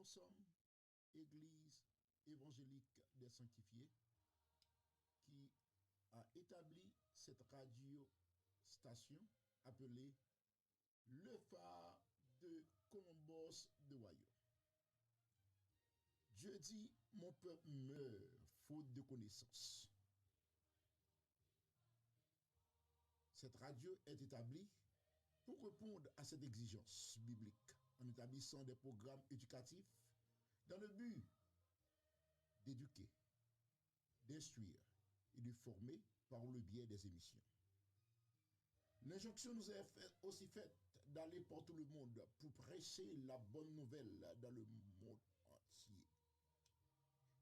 Nous sommes Église évangélique des sanctifiés qui a établi cette radio station appelée le phare de Colombos de Royaume. Dieu dit, mon peuple meurt faute de connaissance. Cette radio est établie pour répondre à cette exigence biblique en établissant des programmes éducatifs dans le but d'éduquer, d'instruire et de former par le biais des émissions. L'injonction nous est aussi faite d'aller par tout le monde pour prêcher la bonne nouvelle dans le monde entier.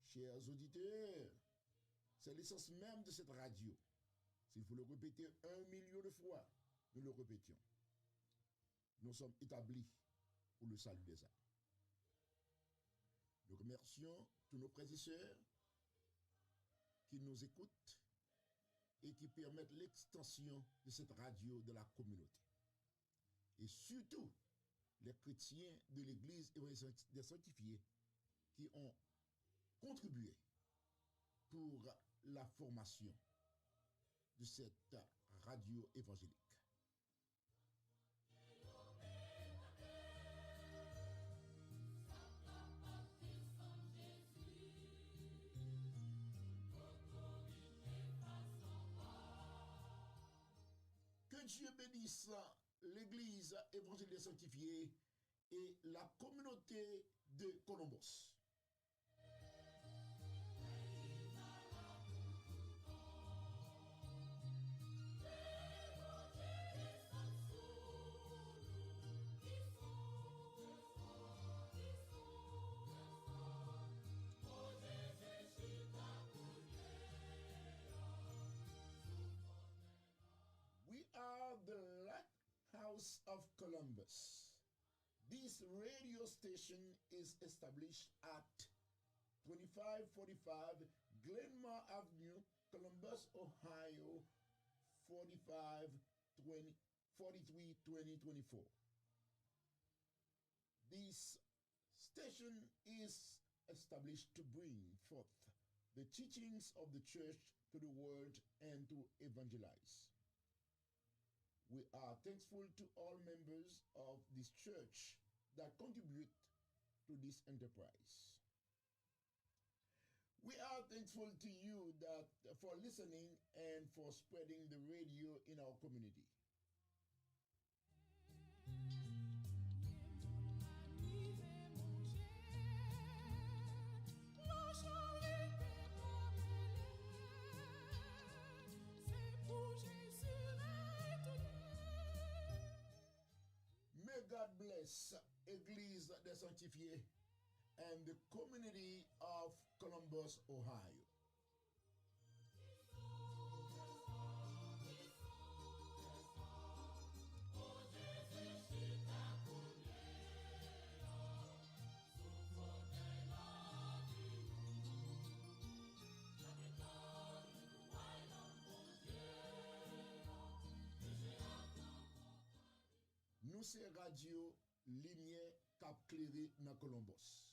Chers auditeurs, c'est l'essence même de cette radio. S'il faut le répéter 1 million de fois, nous le répétions. Nous sommes établis pour le salut des âmes. Nous remercions tous nos frères et sœurs qui nous écoutent et qui permettent l'extension de cette radio de la communauté. Et surtout, les chrétiens de l'Église des sanctifiés qui ont contribué pour la formation de cette radio évangélique. Que Dieu bénisse l'Église évangélique des sanctifiés et la communauté de Colombos. We are the Lighthouse of Columbus. This radio station is established at 2545 Glenmore Avenue, Columbus, Ohio, 432024. This station is established to bring forth the teachings of the church to the world and to evangelize. We are thankful to all members of this church that contribute to this enterprise. We are thankful to you for listening and for spreading the radio in our community. May God bless Église des Sanctifiés and the community of Columbus, Ohio. Nous c'est radio Lumière Cap Clairé dans Columbus.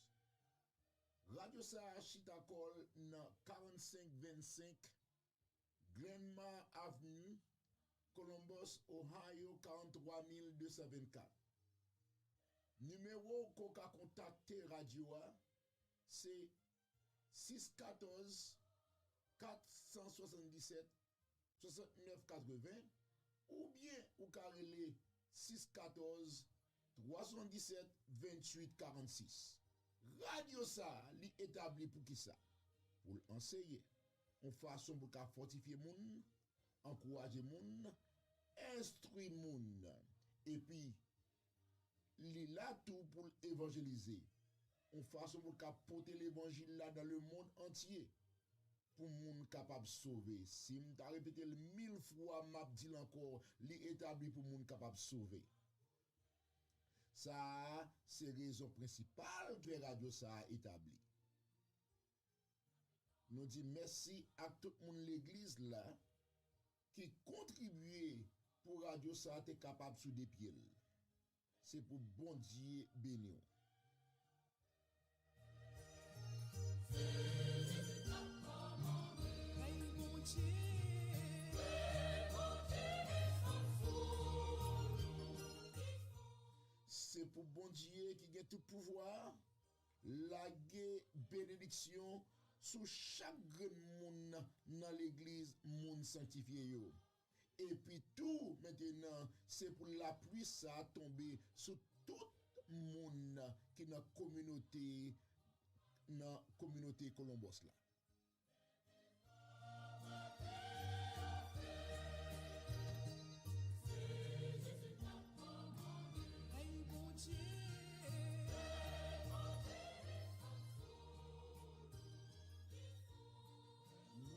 Radio ça Chitakol dans 4525 Glenmore Avenue, Columbus, Ohio 43224. Numéro qu'on a contacté radio c'est 614 477 6980 ou bien ou carrelé 614 317 28 46. Radio ça, li établi pour qui ça? Pour enseigner. En façon pour fortifier moun, encourager moun, instruire moun. Et puis, li là tout pour évangéliser. En façon pour porter l'évangile là dans le monde entier. Pour moun capable de sauver. Si m'ta répété 1000 fois, m'a dit encore, li établi pour moun capable de sauver. Ça, c'est la raison principale que la radio ça a établi. Nous disons merci à tout le monde l'église là qui contribuait pour radio ça être capable sous des pieds. C'est pour bon Dieu bénir. C'est pour bon Dieu qui a tout pouvoir, la bénédiction sur chaque monde dans l'église, monde sanctifié. Yo. Et puis tout maintenant, c'est pour la pluie ça tomber sur tout le monde qui est dans la communauté Colombos là.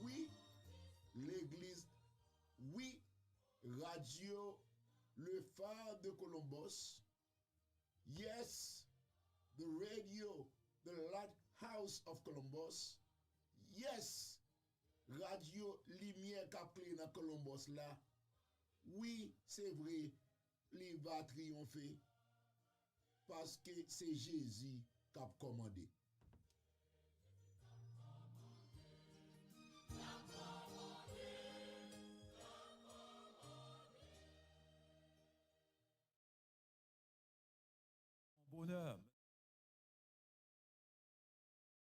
Oui, l'église, oui, radio, le phare de Colombos. Yes, the radio, the lighthouse of Columbus. Yes, radio lumière capée dans Columbus là. Oui, c'est vrai, il va triompher parce que c'est Jésus qui a commandé. Bonheur.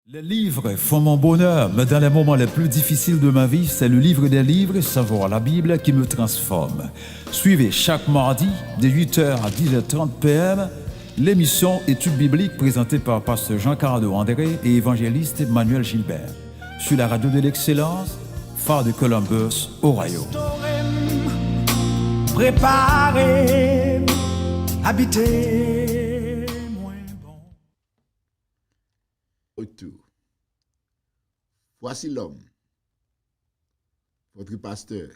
Les livres font mon bonheur, mais dans les moments les plus difficiles de ma vie, c'est le livre des livres, savoir la Bible, qui me transforme. Suivez chaque mardi, de 8h à 10h30 p.m., l'émission Études bibliques présentée par Pasteur Jean-Carlo André et évangéliste Manuel Gilbert. Sur la radio de l'excellence, phare de Columbus, Ohio. Préparez, habitez. Retour. Voici l'homme, votre pasteur,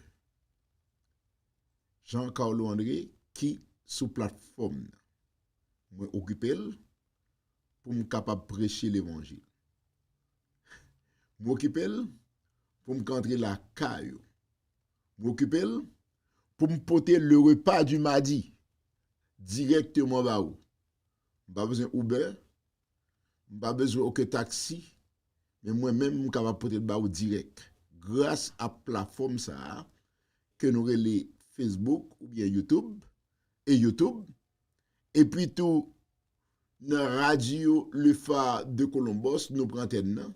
Jean-Carlo André, qui, sous plateforme, m'a occupé pour me capable prêcher l'évangile. M'occuper pour me rentrer la caille. M'occuper pour me porter le repas du mardi directement là où. Pas besoin Uber. Pas besoin aucun taxi, mais moi-même, je suis capable de porter le direct. Grâce à la plateforme ça, que nous relais Facebook ou bien YouTube, et puis tout, dans la radio, le phare de Columbus, nous prenons antenne,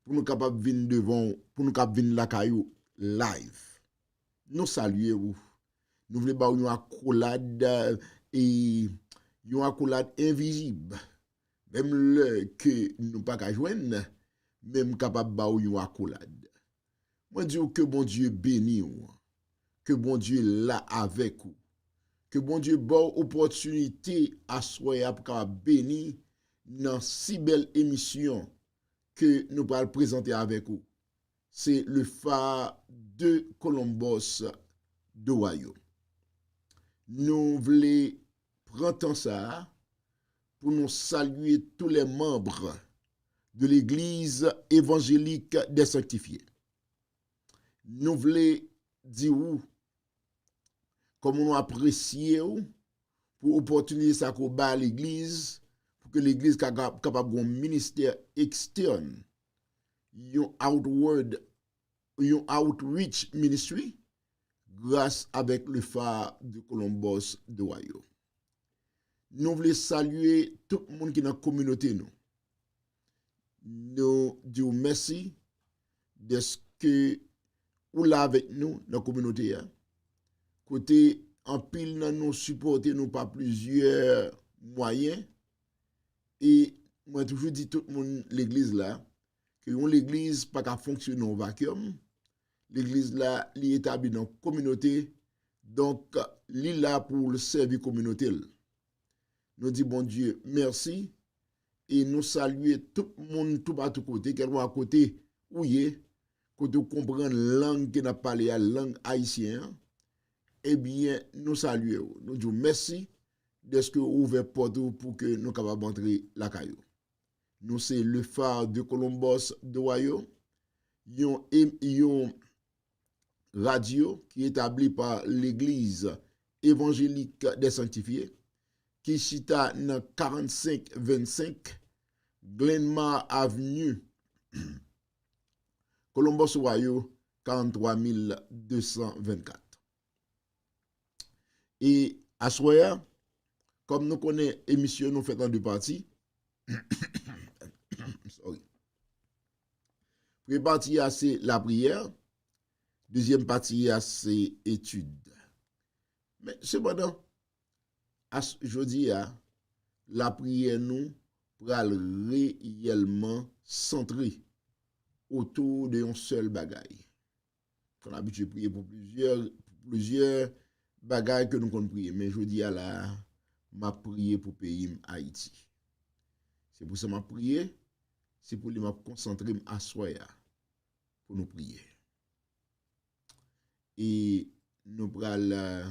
pour nous capables de venir devant, pour nous capables de venir la caillou live. Nous saluons, nous voulons une accolade et une accolade invisible. Même le que nous pas qu'à joindre, même capable ba ou yon accolade. Moi dis que bon Dieu béni ou, que bon Dieu là avec vous, que bon Dieu bon opportunité à soya pour capable béni dans si belle émission que nous allons présenter avec vous. C'est le phare de Columbus d'Ohio. Nous voulons prendre ça pour nous saluer tous les membres de l'Église évangélique des sanctifiés. Nous voulons dire comment nous apprécions pour l'opportunité ça qu'on bat à l'Église, pour que l'Église soit capable d'un ministère externe, un outreach ministry, grâce avec le phare de Columbus d'Ohio. Nous voulons saluer tout le monde qui est dans la communauté. Nous disons merci de ce que vous là avec nous dans la communauté. Côté en pile, nous supporter nous par plusieurs moyens. Et moi, toujours dit tout le monde, l'église là, que l'église pas qu'à fonctionner en vacuum. L'église là, elle est établie dans la communauté. Donc, elle est là pour le servir la communauté. Nous disons, bon Dieu, merci. Et nous saluons tout le monde, tout partout côté, quel soit à côté, où il est, côté comprendre la langue qui n'a pas parlé, la langue haïtienne. Eh bien, nous saluons. Nous disons merci de ce que vous ouvrez porte pour que nous capables d'entrer la caillou. Nous, c'est le phare de Columbus d'Ohio. Yon radio qui est établi par l'Église évangélique des sanctifiés, qui chita dans 4525 Glenmar Avenue, Columbus, Ohio, 43 224. Et à soir, comme nous connaissons émission, nous faisons en deux parties. Sorry. Première partie, c'est la prière. Deuxième partie, c'est étude. Mais cependant, je dis, la prière nous pral réellement centré autour d'un seul bagaille. On a l'habitude de prier pour plusieurs bagailles que nous comptons prier. Mais je dis m'a prié pour le pays Haïti. C'est pour ça que m'a prié, c'est pour lui m'a concentré à soi pour nous prier. Et nous pral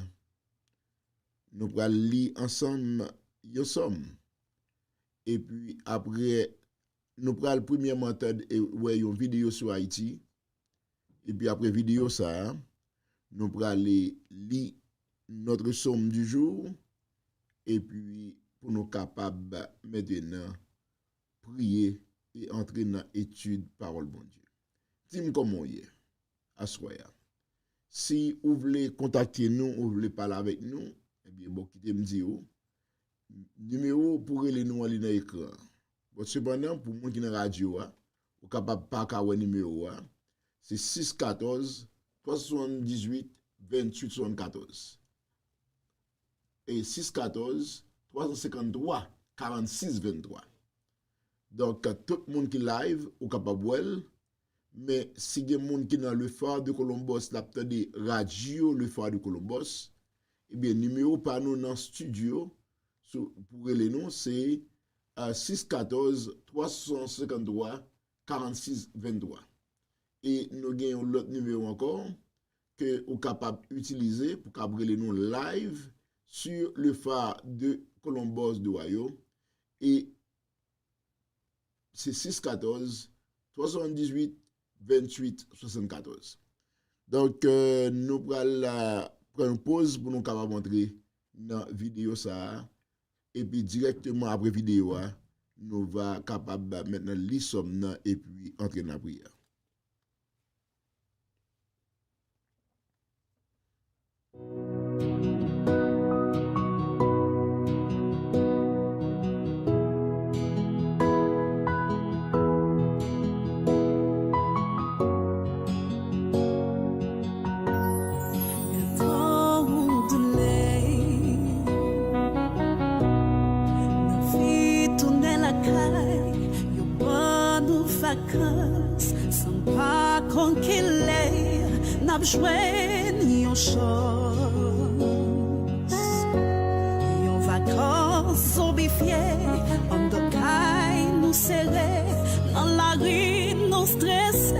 lire ensemble yo somme. Et puis après nous pral premièrement entendre une vidéo sur Haïti. Et puis après vidéo ça, nous pral lire notre somme du jour. Et puis pour nous capables maintenant prier et entrer dans l'étude parole bon Dieu. Dis-moi comment hier à soya. Si vous voulez contacter nous, vous voulez parler avec nous, eh bien bon quittez me dire numéro pour les nous en ligne à l'écran. Bon cependant pour monde qui dans radio ou capable pas ka numéro c'est 614 378 28 74. Et 614 353 46 23. Donc tout le monde qui live ou capable voir. Mais si il y a des gens qui sont dans le phare de Columbus, l'attendez radio le phare de Columbus, eh bien numéro par nous dans le studio pour les noms c'est 614 353 46 23. Et nous avons l'autre numéro encore que vous êtes capable d'utiliser pour capter les noms live sur le phare de Columbus d'Ohio. Et c'est 614 378 28 74. Donc nous prenons une pause pour nous capable montrer dans la vidéo ça et puis directement après vidéo nous va capable maintenant lire somme et puis entrer dans la prière. Sans pas conquérir, n'a joué ni en chance. En vacances obifiées, en docaille nous serré, dans la rue nous stressés.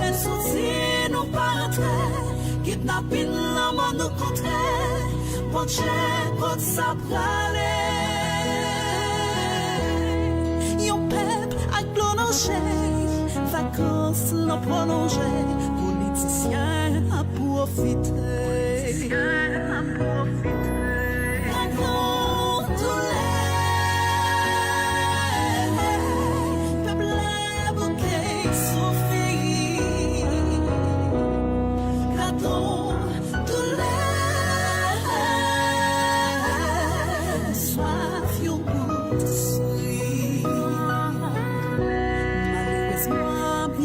Les soucis nous paraîtraient, kidnapping l'homme nous contraire, ponché contre sa pralée. Vacances l'ont prolongé, politiciens à profiter. Gardons tous les peuples bouquets souffrir. Gardons tous les soif you good sweet.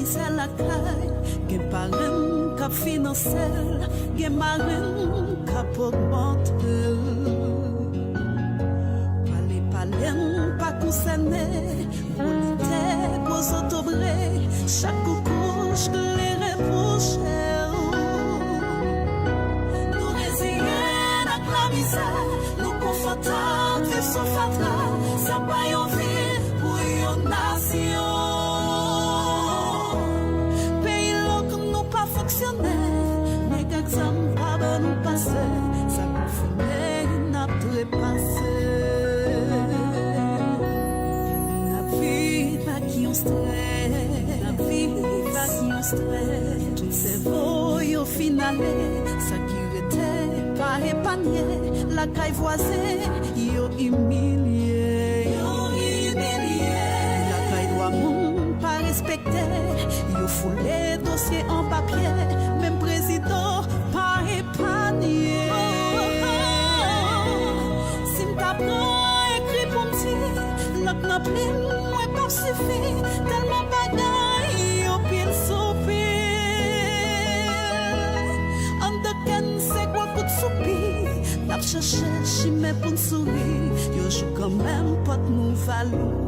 C'est la caille, gen parent cap financier, gen marraine cap augmenter. Parler pas concerné, volonté pose autobré, chaque couche que les reprocher. Nous résignés à la misère, nous confortables vivre sans fatras, ça pas envie pour une nation. Mais qu'exemple pas nous passer, ça confirme n'a trépassé. La vie pas qui on stress, la vie pas qui on stress. Tout ces voix au final, ça qui était pas épargné, la caille voisée, yo humilié, la caille doit mon pas respecter. respecté. Yo foulé dossier en papier, même président pas épargné. Si m't'apprends écrit pour m'ti, l'autre n'a plus moi pas suffi, tellement bagaille yo pile soupi. En de ken c'est quoi coup de soupi, n'a cherché chimé pour me sourire. Yo joue quand même pas de nous va l'ouvrir.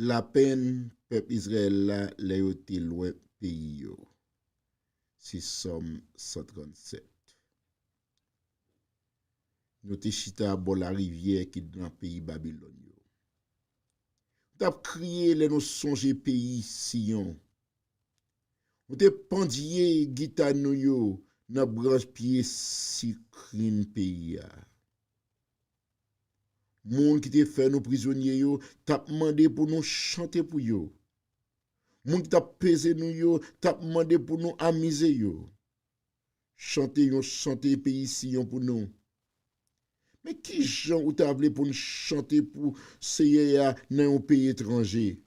La peine peuple Israël là les yoté loin pays yo. C'est Somme 137. Nous te chita bon la rivière qui dans pays Babylone yo. T'as crié les nous songer pays Sion. Nous te pendier guitare nou yo dans branche pied sikrine pays ya. Moun qui te fait nous prisonniers yo, t'a demandé pour nous chanter pour yo. Moun qui t'a pesé nous yo, t'a demandé pour nous amuser yo. Chanter yon chanter pays Sion pour nous. Mais qui gens ou t'a appelé pour nous chanter pour seye dans un pays étranger?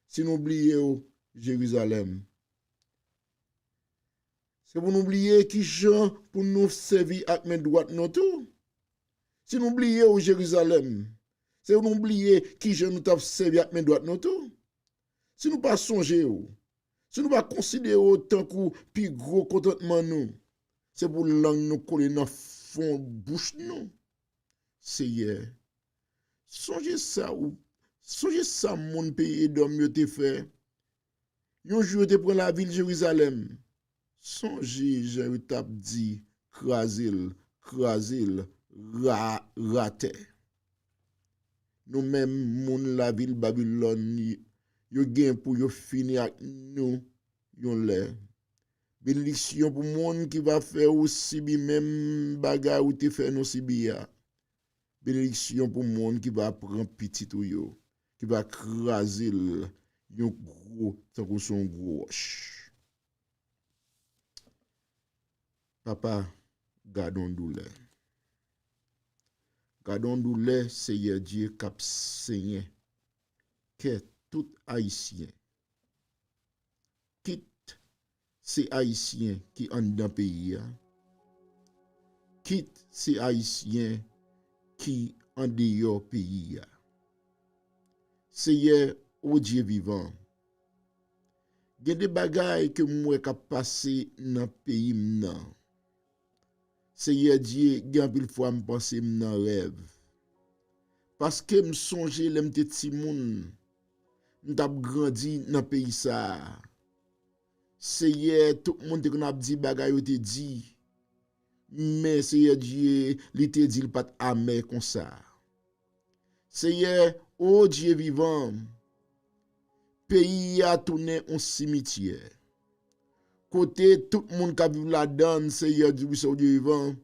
Si nous oublions Jérusalem. C'est pour nous oublier qui gens pour nous servir avec main droite non tout. Si nous oublions Jérusalem, c'est nous oublier qui je nous t'a servi avec main droite non tout. Si nous pas songer, si nous pas considérer autant que plus gros contentement nous, c'est pour langue nous coller dans fond bouche nous. C'est hier. Songez ça mon pays d'homme yo te fait. Yon jour te prend la ville Jérusalem. Songez je t'a dit crasil raté. Nous même moun la ville Babylone yo gen pour yo finir avec nous yon lè. Bénédiction pour monde qui va faire aussi bi même bagay ou te fait nous si biya. Bénédiction pour monde qui va prendre petit ou yo, qui va craser yon gros tant qu'on son gros roche. Papa, gardons douleur. Gardons douleur, Seigneur Dieu, cap Seigneur, que tout haïtien, quitte ces haïtiens qui en dans pays, quitte ces haïtiens qui en dehors pays. Seigneur, ô Dieu vivant, il y a des bagailles que moi qui passé dans pays m'nan. Seigneur Dieu, gan pile fois me penser dans rêve. Parce que me songe l'em te ti moun, m'tap grandi dans pays ça. Seigneur, tout le monde te kon ap di bagay yo te di. Mais Seigneur Dieu, li te dit le pas amer comme ça. Seigneur, ô Dieu vivant, pays a tourné un cimetière. Côté tout le monde qui vit là-dedans, Seigneur Dieu vivant,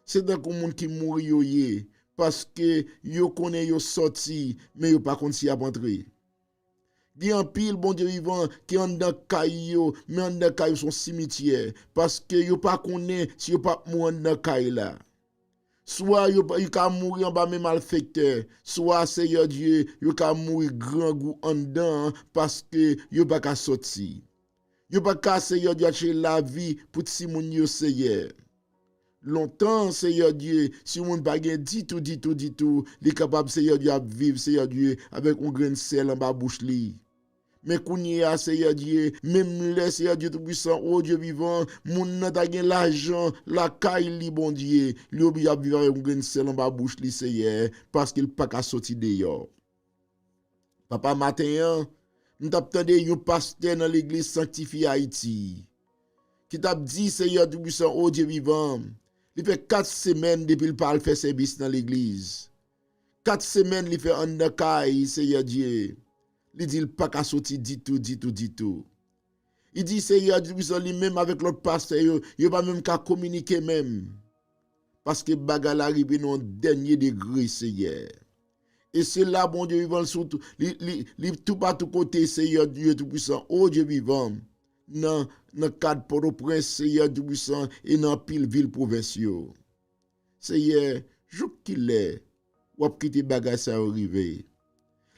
c'est dans le monde qui mourit yo ye, parce que yo connaît yo sorti, mais yo pas kon si a rentré. Di en pile bon Dieu vivant qui en dans kay yo, mais en dans kay son cimetière, parce que yo pas connaît si yo pas mourir dans kay là. Soit yo ka mourir en bas même malfecteur, soit Seigneur Dieu, yo ka mourir grand goût en dedans parce que yo pas ka sorti. Yo pas ka Seigneur Dieu acheter la vie pour ti moun yo Seigneur. Longtemps Seigneur Dieu, si moun pa gen dit tout, li capable Seigneur Dieu à vivre Seigneur Dieu avec un grain de sel en bas bouche li. Mais kounye a Seigneur Dieu, même le Seigneur Dieu tout puissant, oh Dieu vivant, moun nan ta gen l'argent, la caille li bon Dieu, li obligé à vivre avec un grain de sel en bas bouche li Seigneur parce qu'il pas ka sorti dehors. Papa matin, nous t'attendons un pasteur dans l'église sanctifiée Haïti, qui t'a dit, Seigneur du puissant, oh Dieu vivant, il fait 4 semaines depuis qu'il parle fait service dans l'église. 4 semaines, il fait un caille, Seigneur Dieu. Il dit, il pas qu'à sortir du tout. Il dit, Seigneur Dieu, lui-même avec l'autre pasteur, il n'a pas même qu'à communiquer même. Parce que bagal arrive dans le dernier degré, Seigneur. Et c'est là, bon Dieu vivant, surtout, tout par tout côté, Seigneur Dieu Tout-Puissant, oh Dieu vivant, dans le cadre Port-au-Prince, Seigneur Tout-Puissant, et dans pile ville provinciaux. Seigneur, jour qu'il est, ou ap quitter bagay ça arrivé.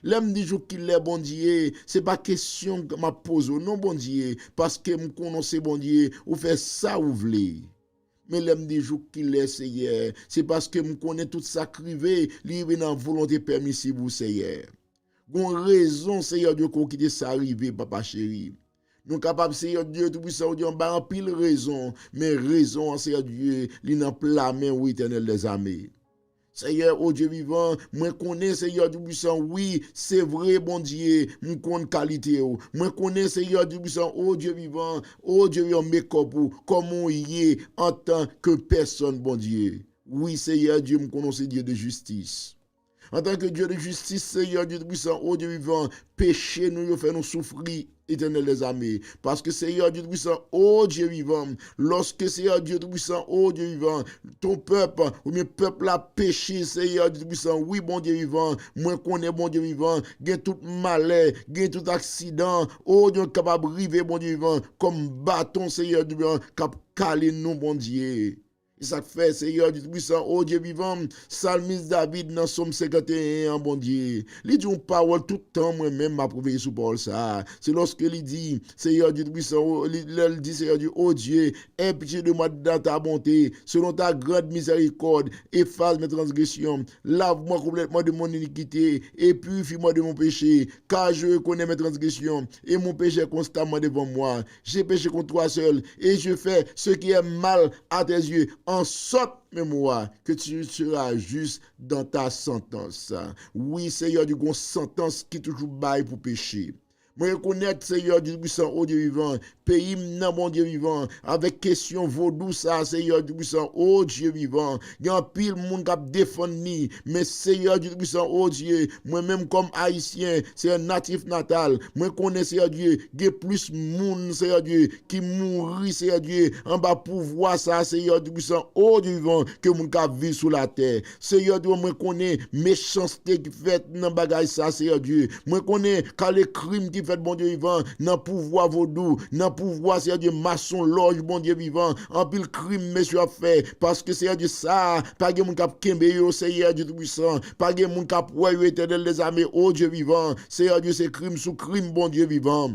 L'homme dit jour qu'il est, bon Dieu, c'est pas question que m'a pose, non, bon Dieu, parce que me connaissez, bon Dieu, ou fait ça ou voulez. Mais l'homme dit jour qu'il est, Seigneur, c'est parce que me connais tout ça crivé, libre dans volonté permissive, Seigneur. Gon raison, Seigneur Dieu, qu'on quitte ça arrivé, papa chéri. Nous capables, Seigneur Dieu, tout puissant, Dieu, en pile raison, mais raison, Seigneur Dieu, li nan pla main ou éternel des armées. Seigneur, oh Dieu vivant, moi connais Seigneur du puissant, oui, c'est vrai, bon Dieu, moi connais qualité, moi connais Seigneur du puissant, oh Dieu vivant, mais comment y est en tant que personne, bon Dieu. Oui, Seigneur Dieu, me connais Dieu de justice. En tant que Dieu de justice, Seigneur Dieu puissant, oh Dieu vivant, péché nous fait nous souffrir, éternel des armées. Parce que Seigneur Dieu puissant, oh Dieu vivant, lorsque Seigneur Dieu puissant, oh Dieu vivant, ton peuple, ou bien peuple a péché, Seigneur Dieu puissant, oui, bon Dieu vivant, moi connais bon Dieu vivant, gain tout malheur, gain tout accident, oh Dieu capable de river, bon Dieu vivant, comme bâton, Seigneur Dieu vivant, cap caler nous, bon Dieu. Ça fait, Seigneur Dieu puissant, oh Dieu vivant, Salmis David dans Somme 51, bon Dieu. Il dit une parole tout le temps, moi-même, m'a prouvé sous parole ça. C'est lorsque il dit, Seigneur Dieu puissant, il dit, Seigneur Dieu, oh Dieu, aie pitié de moi dans ta bonté, selon ta grande miséricorde, efface mes transgressions, lave-moi complètement de mon iniquité, et purifie-moi de mon péché, car je connais mes transgressions, et mon péché est constamment devant moi. J'ai péché contre toi seul, et je fais ce qui est mal à tes yeux. En sorte, mémoire, que tu seras juste dans ta sentence. Oui, Seigneur, du gon sentence qui toujours baille pour pécher. Moi, reconnaître, Seigneur Dieu puissant, oh Dieu vivant, pays non, mon Dieu vivant, avec question vaudou ça, Seigneur Dieu puissant, oh Dieu vivant, il y a un pile monde qui a défendu, mais Seigneur Dieu puissant, oh Dieu, moi-même comme haïtien, c'est un natif natal, moi connais, Seigneur Dieu, il y a plus monde, Seigneur Dieu, qui mourit, Seigneur Dieu, en bas pouvoir ça, Seigneur Dieu puissant, oh Dieu vivant, que mon cap vit sous la terre. Seigneur Dieu, moi connais méchanceté qui fait dans bagage ça, Seigneur Dieu, moi connais quand les crimes qui fait bon Dieu vivant, dans pouvoir vaudou, dans pouvoir Seigneur Dieu maçon loge bon Dieu vivant, en pile crime monsieur a fait parce que Seigneur Dieu ça, pas de mon cap kembe yo Seigneur Dieu tout puissant, pas de mon cap ouais éternel des armées, oh Dieu vivant, Seigneur Dieu c'est crime sous crime bon Dieu vivant.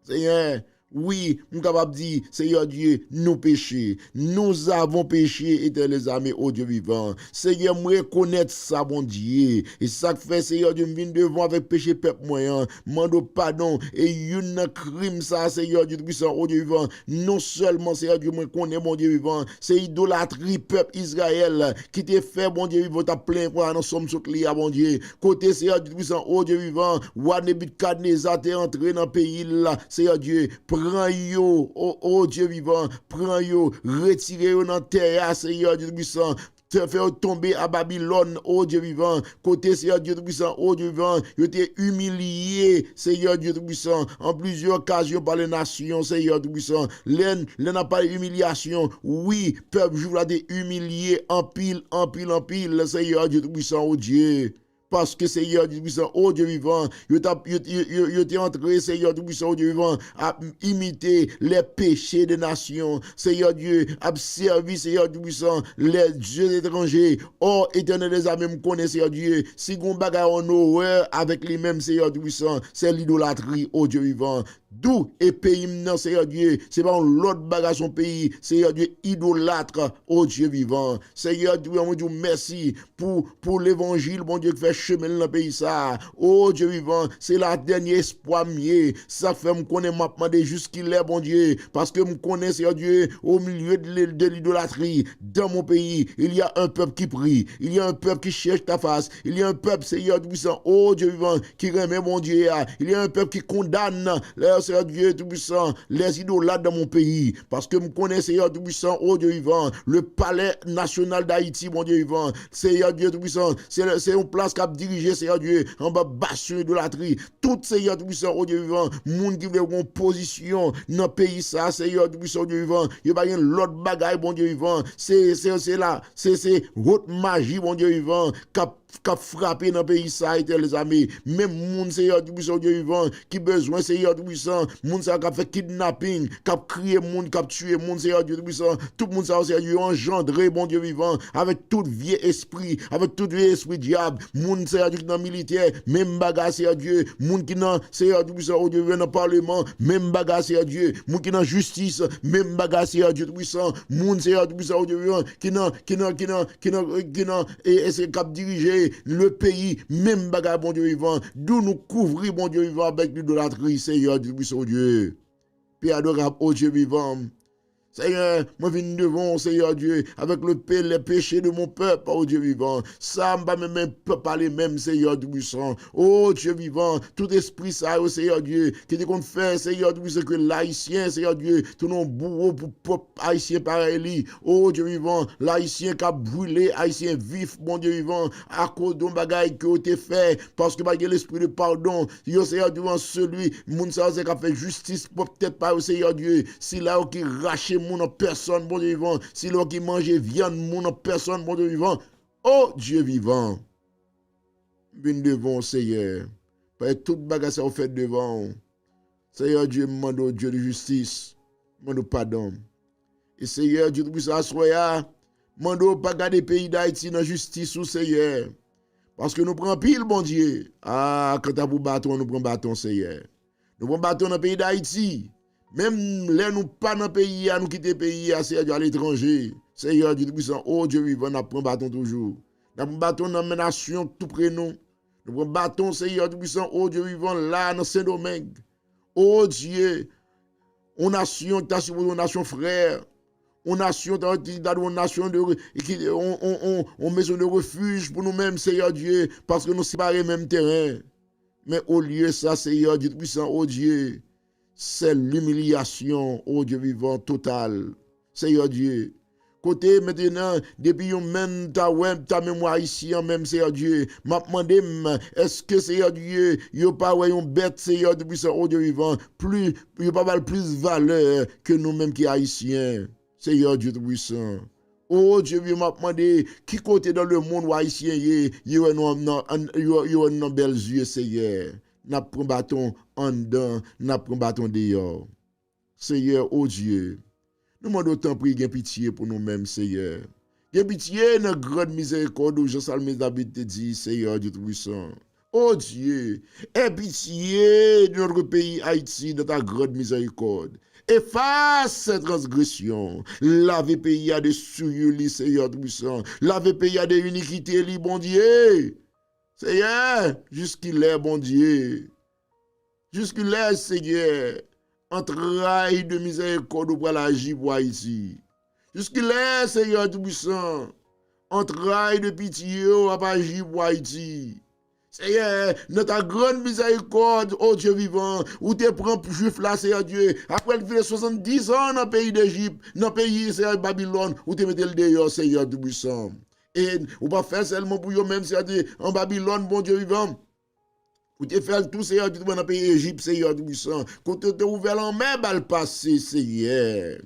Seigneur, oui, nous capable de dire, Seigneur Dieu, nous péchés. Nous avons péché, éternel les armées, oh Dieu vivant. Seigneur, moi reconnaître ça, bon Dieu. Et ça fait, Seigneur Dieu, me vient devant avec péché peuple moyen. Mando pardon. Et une crime, ça, Seigneur Dieu puissant, oh Dieu vivant. Non seulement, Seigneur Dieu, moi connais, mon Dieu vivant. C'est idolâtrie, peuple Israël, qui te fait, bon Dieu vivant, ta plein quoi, nous sommes sur clé, bon Dieu. Côté, Seigneur Dieu puissant, oh Dieu vivant. Nebuchadnezzar t'es entré dans le pays là, Seigneur Dieu. Prends yo, oh Dieu vivant, prends yo, retirez yo dans terre, Seigneur Dieu puissant, te faire tomber à Babylone, oh Dieu vivant, côté Seigneur Dieu puissant, oh Dieu vivant, yo t'es humilié, Seigneur Dieu puissant, en plusieurs occasions par les nations, Seigneur Dieu puissant, l'en n'a pas humiliation, oui, peuple, je vous l'ai humilié en pile, Seigneur Dieu puissant, oh Dieu. Parce que Seigneur Dieu puissant, oh Dieu vivant, yo t'es entré, Seigneur Dieu puissant, oh Dieu vivant, à imiter les péchés des nations. Seigneur Dieu, à servir, Seigneur Dieu puissant, les dieux étrangers. Oh, éternel des armées, me connaît, Seigneur Dieu. Si on bagaille en horreur avec les mêmes, Seigneur Dieu puissant, c'est l'idolâtrie, oh Dieu vivant. D'où et pays non Seigneur Dieu, c'est pas l'autre bagage son pays, Seigneur Dieu idolâtre, oh Dieu vivant. Seigneur Dieu, mon Dieu, merci pour l'évangile, bon Dieu, qui fait chemin dans le pays ça. Oh Dieu vivant, c'est la dernière espoir mieux. Ça fait me connaître maintenant jusqu'il est, bon Dieu, parce que me connaît, Seigneur Dieu, au milieu de l'idolâtrie, dans mon pays, il y a un peuple qui prie, il y a un peuple qui cherche ta face, il y a un peuple, Seigneur Tout-Puissant, oh Dieu vivant, qui remet, mon Dieu, il y a un peuple qui condamne, Seigneur Dieu Tout-Puissant, les idolâtres dans mon pays, parce que me connaît, Seigneur Tout-Puissant, oh Dieu vivant, le palais national d'Haïti, mon Dieu vivant, Seigneur Dieu Tout-Puissant, c'est une place qui a dirigé, Seigneur Dieu, en bas bastion idolâtrie, tout Seigneur Tout-Puissant, oh Dieu vivant, monde qui veut une position dans le pays, ça, Seigneur Tout-Puissant, Dieu vivant, il n'y a pas l'autre bagaille, bon Dieu vivant, c'est là, c'est haute magie, bon Dieu vivant, qui a frappé dans le pays, ça, les amis, même monde, Seigneur Tout-Puissant, Dieu vivant, qui besoin, Seigneur Tout-Puissant, monde, ça, qui a fait kidnapping, qui a crié monde, qui a tué monde, Seigneur Dieu Tout-Puissant, tout le monde, ça, Seigneur Dieu, engendré, bon Dieu vivant, avec tout vieux esprit, avec tout vieux esprit diable, monde, Seigneur Dieu, qui dans militaire, même bagage, Seigneur Dieu, monde qui dans, Seigneur Tout-Puissant, oh Dieu, dans le Parlement, même bagage, Seigneur Dieu, monde qui dans justice, même bagage, Seigneur Dieu Tout-Puissant, monde, Seigneur Tout-Puissant, oh Dieu vivant, qui dans, et c'est cap diriger le pays, même bagage, bon Dieu vivant, d'où nous couvrir, bon Dieu vivant, avec l'idolâtrie, Seigneur Tout-Puissant, oh Dieu, Père adorable, oh Dieu vivant. Seigneur, moi viens devant, Seigneur Dieu, avec les péchés de mon peuple, oh Dieu vivant. Ça m'a même parler même, Seigneur Tout-Puissant. Oh Dieu vivant, tout esprit ça, oh Seigneur Dieu, qui te compte faire, Seigneur Tout-Puissant, que l'haïtien, Seigneur Dieu, tout nos bourreaux pour peuple haïtien pareil. Oh Dieu vivant, l'haïtien qui a brûlé, haïtien vif, bon Dieu vivant, à cause d'un bagaille que tu fait, parce que malgré l'esprit de pardon, yo Seigneur Dieu, celui, moun ça, c'est qui a fait justice, peut-être pas, oh Seigneur Dieu, si là, qui rache mon en personne, bon Dieu vivant. Si l'on qui mange viande, mon en personne, bon Dieu vivant. Oh Dieu vivant. Vine devant, Seigneur. Pas toute bagage ça fait devant. Seigneur Dieu, demande Dieu de justice. Demande pardon. Et Seigneur Dieu, tout ça soya. Demande pas garder pays d'Haïti dans justice ou Seigneur. Parce que nous prenons pile, bon Dieu. Ah, quand t'as pour bâton, nous prenons bâton, Seigneur. Nous prenons bâton dans le pays d'Haïti. Même là, nous pas dans le pays, nous quitter le pays, c'est à l'étranger. Seigneur Dieu Tout-Puissant, oh Dieu vivant, nous prenons bâton toujours. Nous prenons bâton dans la nation tout près nous. Nous prenons bâton, Seigneur Tout-Puissant, oh Dieu vivant, là, dans Saint-Domingue. Oh Dieu, on nation, t'as sur une nation frère. On nation, t'as une nation de, on maison de refuge pour nous-mêmes, Seigneur Dieu, parce que nous séparons même terrain. Mais au lieu de ça, Seigneur Dieu Tout-Puissant, oh Dieu, c'est l'humiliation, oh Dieu vivant, total. Seigneur Dieu. Côté maintenant, depuis même ta mémoire ici, même Seigneur Dieu, m'a demandé, est-ce que Seigneur Dieu, y'a pas une bête, Seigneur Dieu, oh Dieu vivant, plus, y'a pas plus valeur que nous-mêmes qui haïtiens. Seigneur Dieu Tout-Puissant. Oh Dieu, m'a demandé, qui côté dans le monde haïtien, y'a un bel yeux, Seigneur. N'a pris un bâton en dedans, n'a pris un bâton dehors. Seigneur, oh Dieu, nous demandons autant prier, gain pitié pour nous-mêmes, Seigneur. Gain pitié, notre grande miséricorde, où Jean-Salmé David te dit, Seigneur Dieu Tout-Puissant. Oh Dieu, aie pitié de notre pays Haïti, de ta grande miséricorde. Efface cette transgression. Lave pays à des souillures, Seigneur Tout-Puissant. Lave pays à des iniquités, bon Dieu. Seigneur, jusqu'il est, bon Dieu. Jusqu'il est, Seigneur, entraille de miséricorde pour l'agir pour Haïti. Jusqu'il est, Seigneur Tout-Puissant, entraille de pitié pour agir pour Haïti. Seigneur, notre grande miséricorde, oh Dieu vivant, où tu prends juif là, Seigneur Dieu, après le 70 ans dans le pays d'Égypte, dans le pays, Seigneur Babylone, où tu mets le dehors, Seigneur Tout-Puissant. Et on va faire seulement pour eux-mêmes, c'est-à-dire en Babylone, bon Dieu vivant. Vous te faire tout, Seigneur, dans le pays d'Égypte, Seigneur Tout-Puissant. Quand tu te ouvert en main, bal passé, Seigneur.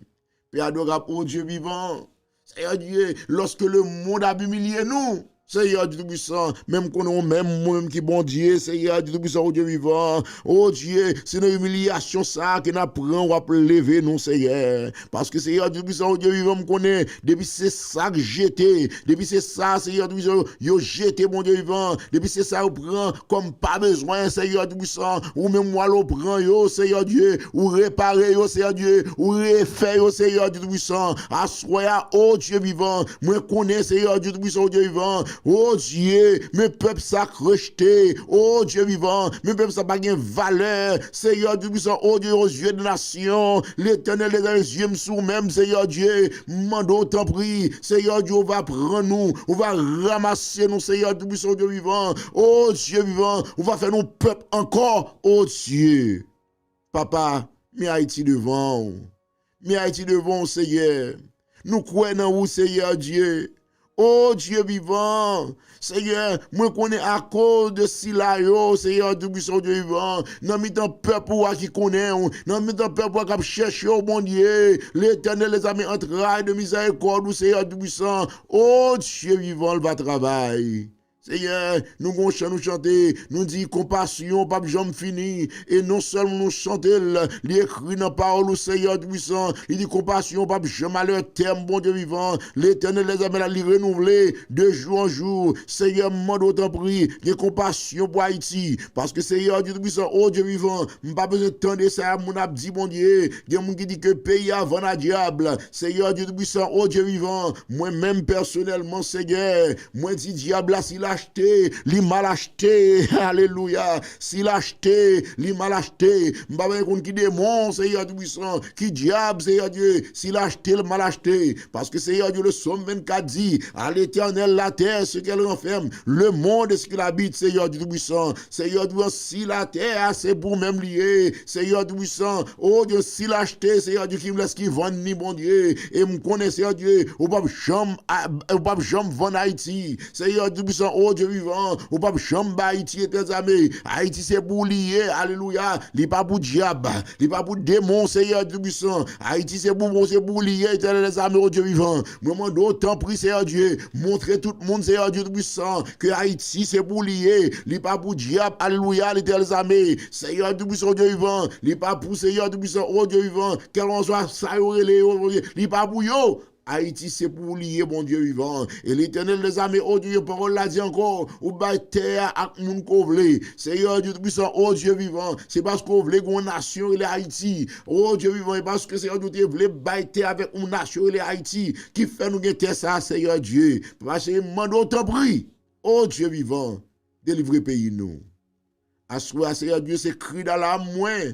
Père adorable, oh Dieu vivant. Seigneur Dieu, lorsque le monde a humilié nous, Seigneur Dieu Tout-Puissant, même qu'on est même moi-même qui bon Dieu, Seigneur Dieu Tout-Puissant, oh Dieu vivant, oh Dieu, c'est une humiliation ça que nous apprenons, on va lever nous, Seigneur. Parce que Seigneur Dieu Tout-Puissant, oh Dieu vivant, me connaît, depuis c'est ça que j'étais, depuis c'est ça, Seigneur Dieu Tout-Puissant, yo jeté, mon Dieu vivant, depuis c'est ça, on prend comme pas besoin, Seigneur Dieu Tout-Puissant, ou même moi, l'on prend, yo, Seigneur Dieu, ou réparer, yo, Seigneur Dieu, ou refaire, yo, Seigneur Dieu Tout-Puissant, assoya, oh Dieu vivant, moi connais, Seigneur Dieu Tout-Puissant, oh Dieu vivant, oh Dieu, mes peuples ça rejeté. Oh Dieu vivant, mes peuples ça pas gain valeur. Seigneur Dieu puissant, oh Dieu, aux yeux de nation, l'Éternel les yeux sous même, Seigneur Dieu, mando t'en prie. Seigneur Dieu, on va prendre nous, on va ramasser nous, Seigneur Dieu puissant, Dieu vivant. Oh Dieu vivant, on va faire nos peuples encore. Oh Dieu, papa, mais Haïti devant, mais Haïti devant, Seigneur. Nous croyons en vous, Seigneur Dieu. Oh Dieu vivant, Seigneur, moi connais à cause de Silayo, Seigneur Dieu puissant, Dieu vivant, non mais ton peuple qui connaît, non mais ton peuple qui cherche au bon Dieu, l'Éternel les amis entrailles de miséricorde, Seigneur Dieu puissant, oh Dieu vivant, il va travailler. Seigneur, nous allons chanter, nous dit compassion, pas jamais fini, et non seulement nous chanter, l'écrit dans la parole, Seigneur puissant, il dit compassion, pas jamais à leur terme, bon Dieu vivant, l'Éternel les amène à les renouveler de jour en jour, Seigneur, demande autant prix, il compassion pour Haïti, parce que Seigneur Dieu puissant, oh Dieu vivant, pas besoin de tendre ça, mon abdi, bon Dieu, il y a des gens qui disent que pays avant la diable, Seigneur Dieu puissant, oh Dieu vivant, moi-même personnellement, Seigneur, moi dis diable là, s'il acheté, li mal acheté, alléluia, s'il acheté, li mal acheté, m'ba kon qui démon, Seigneur Dieu puissant, qui diable, Seigneur Dieu, s'il acheté, le mal acheté, parce que Seigneur Dieu, le Somme 24 dit, à l'Éternel la terre, ce qu'elle renferme, le monde, ce qu'il habite, Seigneur Dieu puissant, Seigneur Dieu, si la terre, c'est pour même lié, Seigneur Dieu puissant, oh Dieu, s'il acheté, Seigneur Dieu, qui me laisse qui vend ni bon Dieu, et me connaît, Seigneur Dieu, ou pas jamais vendre Haïti, Seigneur Dieu puissant, oh Dieu vivant, ou pas jamais Haïti et tes amis, Haïti c'est pour lier, alléluia, li pas pour diable, li pas pour démon, Seigneur Dieu puissant, Haïti c'est pour lier, les amis, oh Dieu vivant, moment d'autant prie, Seigneur Dieu, montrer tout le monde, Seigneur Dieu puissant, que Haïti c'est pour lier, li pas pour diable, alléluia, les amis, Seigneur Dieu puissant, Dieu vivant, li pas pour Seigneur Dieu puissant, oh Dieu vivant, quel on soit ça, li pas pour yo, Haïti, c'est pour lier, bon Dieu vivant. Et l'Éternel des armées, oh Dieu, parole l'a dit encore, ou baille terre avec moun kovle. Seigneur Dieu puissant, oh Dieu vivant, c'est parce qu'on voulait qu'on nation, il est Haïti. Oh Dieu vivant, et parce que Seigneur Dieu voulait baille terre avec une nation, il est Haïti, qui fait nous gagner ça, Seigneur Dieu. Parce que mande autant prie, oh Dieu vivant, délivrer pays nous. Assoir, Seigneur Dieu, c'est cri dans l'âme, moins.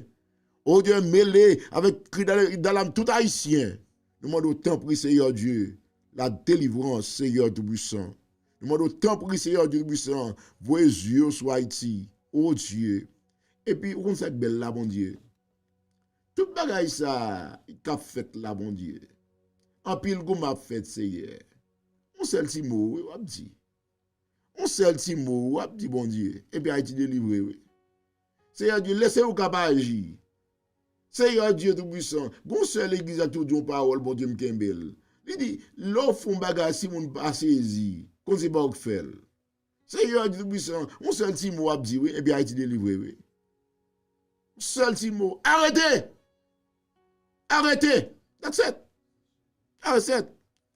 Oh Dieu, mêlé avec cri dans l'âme tout haïtien. Nous demandons autant pour Seigneur Dieu, la délivrance, Seigneur Tout-Puissant. Nous demandons autant pour Seigneur Dieu Tout-Puissant, vos yeux sur Haïti, oh Dieu. Et puis, on sait belle là, bon Dieu. Tout bagaille ça, qu'a fait là, bon Dieu. En pile, goût m'a fait, Seigneur. On sait le petit mot, on dit. On sait le petit mot, on dit, bon Dieu. Et puis, Haïti délivré, oui. Seigneur Dieu, laissez-vous capable agir. Seigneur Dieu Tout-Puissant, bon seul l'église a tout dit parole, bon Dieu m'kembel. Il dit, l'offre un bagage si moun pas saisi, qu'on sait pas ou faire. Seigneur Dieu Tout-Puissant, on seul petit mot a dit, oui, et bien Haïti délivré, oui. Seul petit mot, arrêtez! Arrêtez! That's it!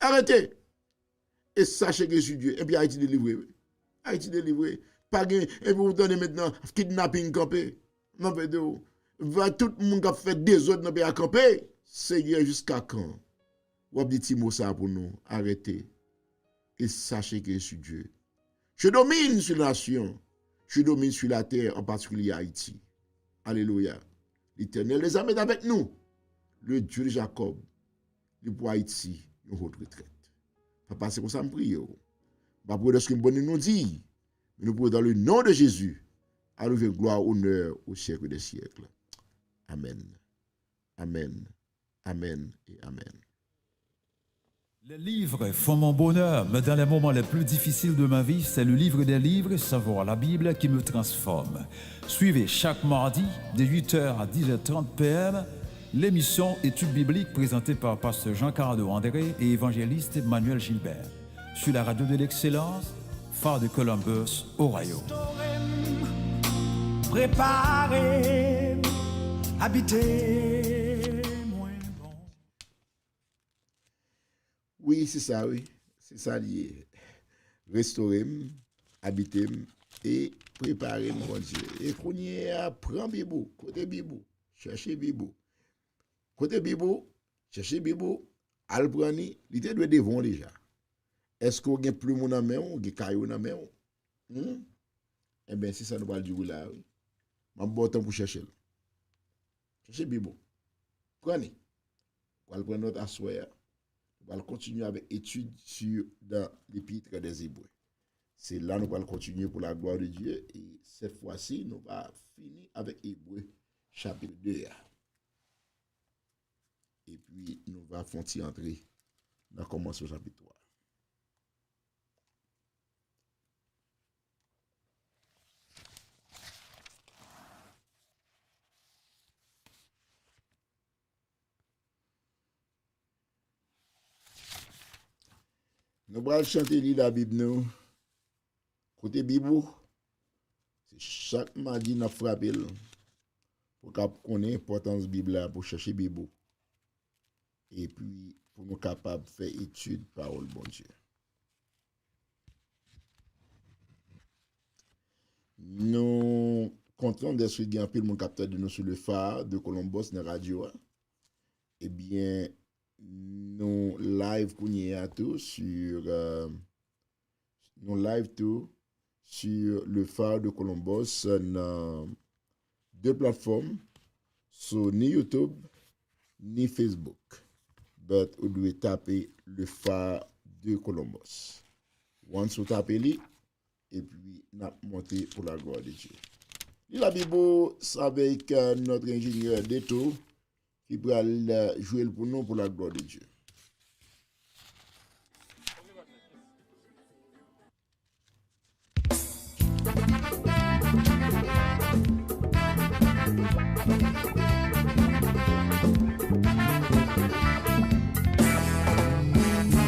Arrêtez! Et sachez que je suis Dieu, et bien Haïti délivré, oui. Haïti délivré. Pas gain, et puis vous donnez maintenant kidnapping campé. Non, mais de va tout le monde qui a fait des autres dans le pays à camper. Seigneur, jusqu'à quand? Ou dit petit mot ça pour nous. Arrêtez. Et sachez que je suis Dieu. Je domine sur la nation. Je domine sur la terre, en particulier Haïti. Alléluia. L'Éternel les amène avec nous. Le Dieu de Jacob. Il pour Haïti, une haute retraite. Papa, c'est comme ça que je prie. Pas pour ce que nous dit. Mais nous pouvons dans le nom de Jésus. Arriver gloire, honneur au siècle des siècles. Amen. Amen. Amen et Amen. Les livres font mon bonheur, mais dans les moments les plus difficiles de ma vie, c'est le livre des livres, savoir la Bible, qui me transforme. Suivez chaque mardi, de 8h à 10h30 p.m., l'émission Études bibliques présentée par Pasteur Jean-Carlo André et évangéliste Manuel Gilbert. Sur la radio de l'excellence, phare de Columbus, Ohio. Préparer, habiter, moins bon. Oui, c'est ça, oui. C'est ça lié. Restaurer, habiter et préparer mon Dieu. Et qu'on y a, prends Bibou, côté Bibou, cherchez Bibou. Côté Bibou, cherchez Bibou, al prani, il te doit devant déjà. Est-ce qu'on a plus mon amé ou des cailloux dans main? Eh bien, c'est ça nous parle du goût là, oui. Je vais temps pour chercher. Cherchez Bibou. Prenez. On va prendre notre assoir. On va continuer avec études sur dans l'épître des Hébreux. C'est là que nous allons continuer pour la gloire de Dieu. Et cette fois-ci, nous allons finir avec Hébreux chapitre 2. Et puis, nous allons entrer dans commencer au chapitre 3. Nous allons chanter la Bible, nous. Côté Bible, c'est chaque mardi nous frappons pour qu'on connaisse l'importance de la Bible, pour chercher la Bible. Et puis, pour nous capables de faire étude parole bon Dieu. Nous comptons d'être un peu mon capteur de nous sur le phare de Columbus dans la radio. Eh bien, nous live qu'on y a tout sur le phare de Columbus dans deux plateformes, sur ni YouTube ni Facebook. Mais vous devez taper le phare de Columbus. Once vous tapez lui, et puis nous monter pour la gloire de Dieu. La Bible, c'est avec notre ingénieur Deto qui va jouer pour nous pour la gloire de Dieu.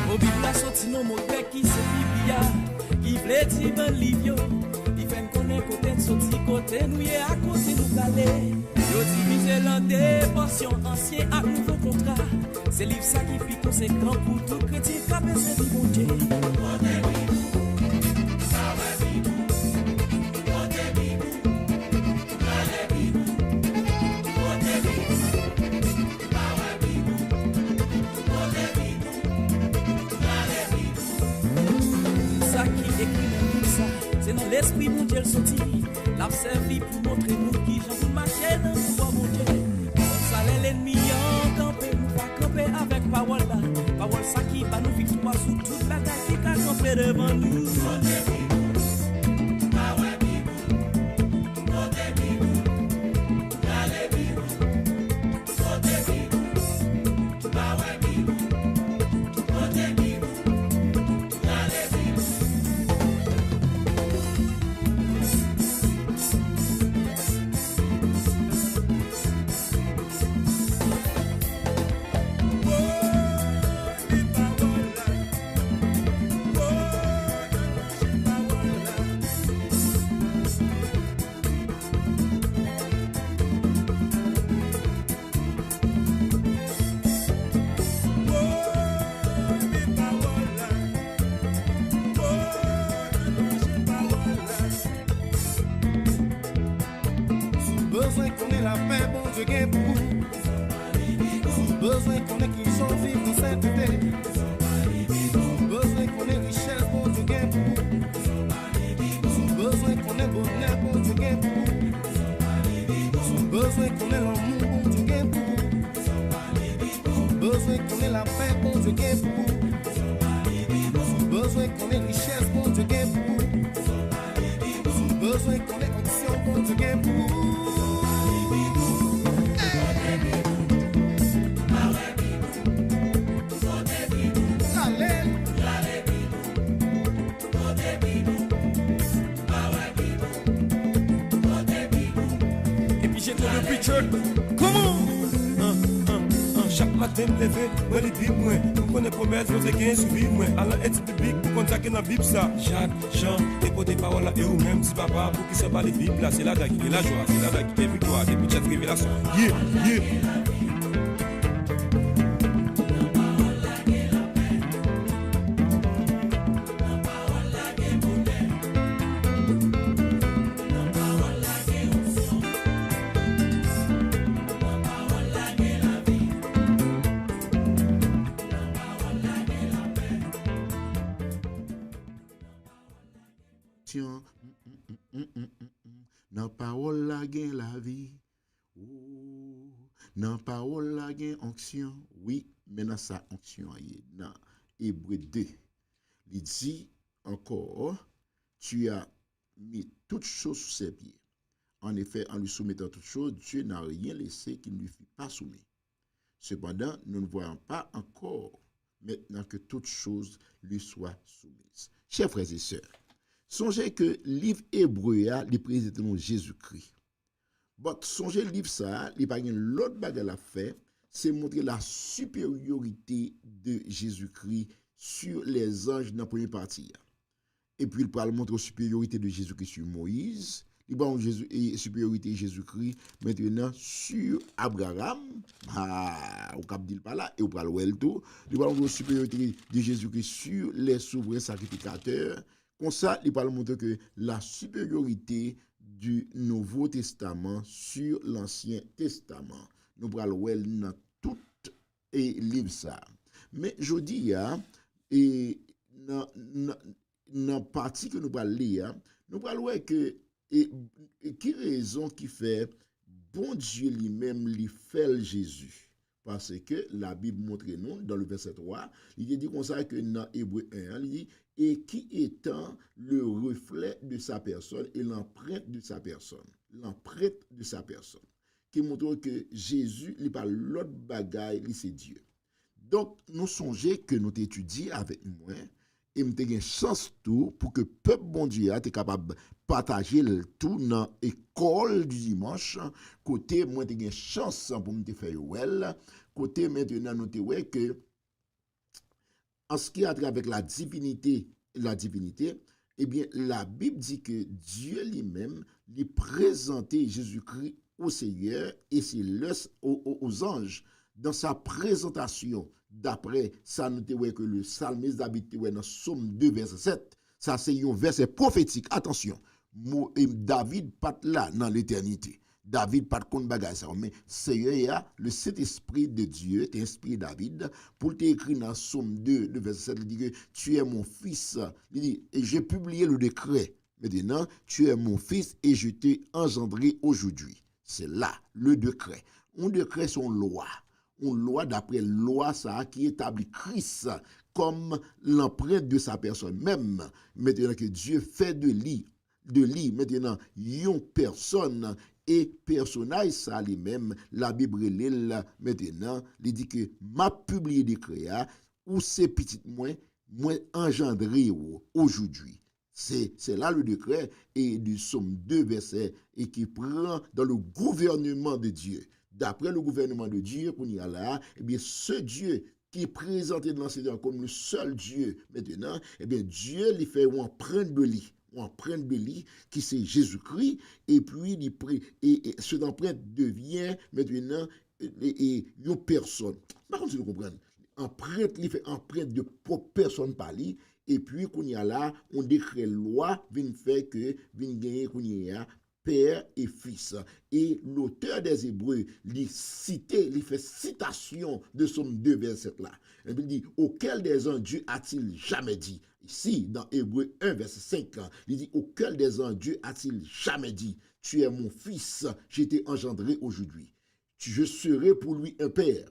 Au Biblia sorti nos mots qui c'est Biblia, qui vle di ban livre, il fait connaître côté sorti côté nous et à côté nous caler. Yo divisé l'un des portions anciens à nouveau contrat. C'est livre ça qui fait conséquent pour tout chrétien qui a besoin de bon Dieu. C'est dans l'esprit mon Dieu sorti. L'a servi pour montrer nous qui j'en vous marcher dans le pouvoir mon Dieu. Comme ça l'ennemi en campé, nous va camper avec parole là. Parole ça qui va nous victoire sur toute la terre qui a campé devant nous. Besoin qu'on ait la paix, bon Dieu gagne pour vous. Besoin qu'on ait qui sont vivre dans cette terre. Besoin qu'on ait richesse, bon Dieu gagne pour vous. Besoin qu'on ait bonheur, bon Dieu gagne pour vous. Besoin qu'on ait l'amour, bon Dieu gagne pour vous. Besoin qu'on ait la paix, bon Dieu gagne pour vous. Besoin qu'on ait richesse, bon Dieu gagne pour vous. Besoin qu'on ait onction, bon Dieu gagne pour vous. Et puis j'ai trop de preacher. Comment? Chaque matin me lever, moi les Bible moi, pour connaître promesse, vous êtes qu'un suivi moi, alors être public pour contacter dans Bible ça. Jacques, Jean, dépôt des paroles là et ou même si papa pour qui se parle de Bible là, c'est là qui est la joie, c'est là qui est victoire, depuis cette révélation. Yeah. Nan parole la gen la vie. Nan parole la gen onction. Oui, mais dans sa onction dans Hébreu 2. Il dit encore, tu as mis toutes choses sous ses pieds. En effet, en lui soumettant toutes choses, Dieu n'a rien laissé qu'il ne lui fût pas soumis. Cependant, nous ne voyons pas encore maintenant que toutes choses lui soient soumises. Chers frères et sœurs, songez que le livre hébreu li présente nous Jésus-Christ. Bon, songez le livre ça, il n'y a pas l'autre bagarre à faire, c'est montrer la supériorité de Jésus-Christ sur les anges dans la première partie. Et puis il parle montrer la supériorité de Jésus-Christ sur Moïse, il parle de supériorité de Jésus-Christ maintenant sur Abraham, au cap dit pas là, et au parle wel tout, il parle de la supériorité de Jésus-Christ sur les souverains sacrificateurs. Comme ça, il parle montrer que la supériorité du Nouveau Testament sur l'Ancien Testament. Nous parlons dans tout et livre ça. Mais je dis, et dans partie que nous parlons lire, nous parlons que qui raison qui fait bon Dieu lui-même lui fait Jésus. Parce que la Bible montre nous, dans le verset 3, il dit comme ça que dans Hébreu 1, il dit et qui étant le reflet de sa personne et l'empreinte de sa personne. L'empreinte de sa personne. Qui montre que Jésus, il parle l'autre bagaille, c'est Dieu. Donc, nous songeons que nous étudions avec moi et nous avons une chance tout pour que le peuple bon Dieu soit capable de partager le tout dans l'école du dimanche. Côté, moi, j'ai une chance pour me faire well. Côté, maintenant, nous avons que en ce qui a trait avec la divinité, eh bien, la Bible dit que Dieu lui-même lui présentait Jésus-Christ au Seigneur et aux anges. Dans sa présentation, d'après ça, nous avons que le psalmiste d'habiter dans Somme 2, verset 7, ça c'est un verset prophétique. Attention, David pas là dans l'éternité. David pas contre bagage ça, mais Seigneur, le Saint-Esprit de Dieu t'a inspiré David pour t'écrire dans Somme 2, le verset 7, il dit que tu es mon fils. Il dit, et j'ai publié le décret. Maintenant, tu es mon fils et je t'ai engendré aujourd'hui. C'est là le décret. Un décret, son loi. Une loi d'après loi ça qui établit Christ comme l'empreinte de sa personne. Même maintenant que Dieu fait de lui maintenant une personne et personnage ça lui-même, la Bible maintenant, il dit que m'a publié décret ou c'est petit moins engendré aujourd'hui. C'est là le décret et du Somme 2 verset et qui prend dans le gouvernement de Dieu. D'après le gouvernement de Dieu, qu'on y a là, eh bien, ce Dieu qui est présenté dans l'enseignement comme le seul Dieu maintenant, eh bien, Dieu lui fait une empreinte de lui, qui c'est Jésus-Christ, et puis et cette empreinte devient maintenant une personne. Par contre, si vous comprenez, empreinte, il fait empreinte de personne par lui, et puis qu'on y a là, on décret loi, vient faire que, vient gagner qu'on y a, Père et Fils. Et l'auteur des Hébreux lui fait citation de Somme 2, verset là. Il dit, auquel des anges Dieu a-t-il jamais dit? Ici, dans Hébreux 1, verset 5, il dit, auquel des anges Dieu a-t-il jamais dit? Tu es mon fils, j'ai été engendré aujourd'hui. Je serai pour lui un père,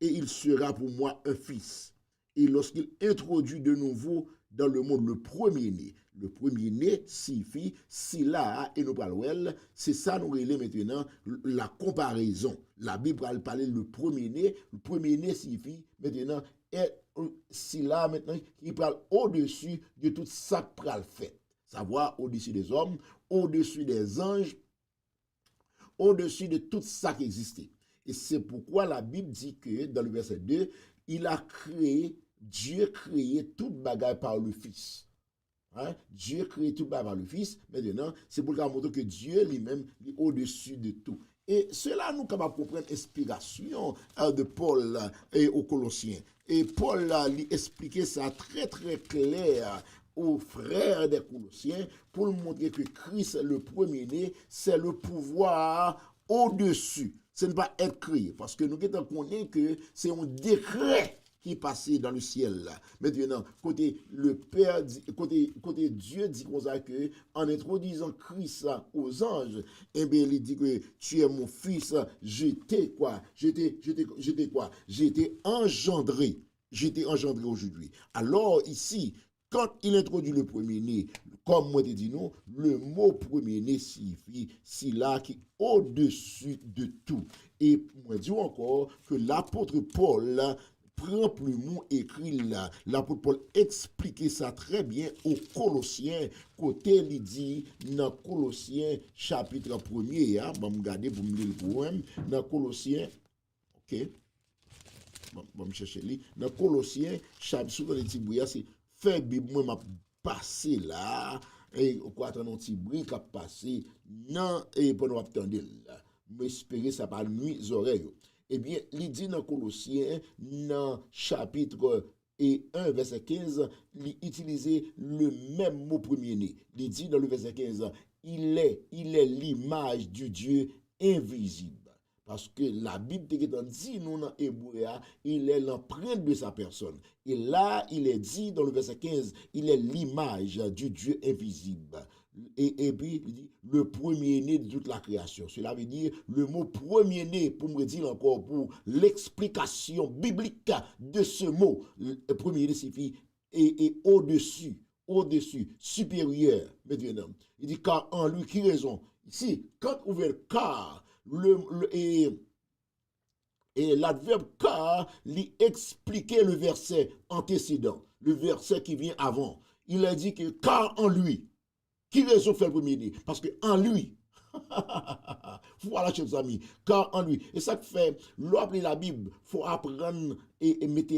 et il sera pour moi un fils. Et lorsqu'il introduit de nouveau dans le monde le premier-né signifie Sila et nous parlons, c'est ça nous relève maintenant la comparaison. La Bible parle le premier-né signifie maintenant Sila maintenant il parle au-dessus de tout ça que pral fait. Savoir au-dessus des hommes, au-dessus des anges, au-dessus de tout ça qui existait. Et c'est pourquoi la Bible dit que, dans le verset 2, Dieu créé toute bagaille par le Fils. Hein? Dieu créé tout par le Fils. Maintenant, c'est pour montrer que Dieu lui-même est au-dessus de tout. Et cela nous capable de comprendre l'inspiration de Paul aux Colossiens. Et Paul lui expliquait ça très très clair aux frères des Colossiens pour montrer que Christ, le premier-né, c'est le pouvoir au-dessus. Ce n'est pas être créé. Parce que nous connaissons que c'est un décret qui est passé dans le ciel. Maintenant, côté le Père, côté Dieu dit comme ça que, en introduisant Christ aux anges, eh bien, il dit que tu es mon fils, j'étais engendré. J'étais engendré aujourd'hui. Alors, ici, quand il introduit le premier-né, comme moi te dis nous, le mot premier-né signifie si là qui est au-dessus de tout. Et moi dis encore que l'apôtre Paul prend plus mot écrit là. L'apôtre Paul expliquait ça très bien aux Colossiens. Côté il dit dans Colossiens chapitre 1er, hein, bon regarder pour me lire le poème dans Colossiens. OK. Bon me chercher lui dans Colossiens chapitre sur le petit brouillard c'est fait Bible moi m'a passé là et quoi attendre un petit bruit qui a passé non et pendant attendre là. M'espérer ça pas nuit oreilles. Eh bien, il dit dans Colossiens, dans chapitre 1, verset 15, il utilise le même mot premier-né. Il dit dans le verset 15, il est l'image du Dieu invisible. Parce que la Bible dit, nous dans Hébreu, il est l'empreinte de sa personne. Et là, il est dit dans le verset 15, il est l'image du Dieu invisible. Et puis, il dit, le premier-né de toute la création. Cela veut dire, le mot premier-né, pour me dire encore, pour l'explication biblique de ce mot, le premier-né signifie et au-dessus, supérieur. Maintenant, il dit, car en lui, qui raison? Ici, quand on veut car, et l'adverbe car, lui expliquait le verset antécédent, le verset qui vient avant. Il a dit que car en lui, qui raison fait le premier-né? Parce que en lui, voilà, chers amis, car en lui. Et ça fait, l'opérer la Bible, il faut apprendre et mettre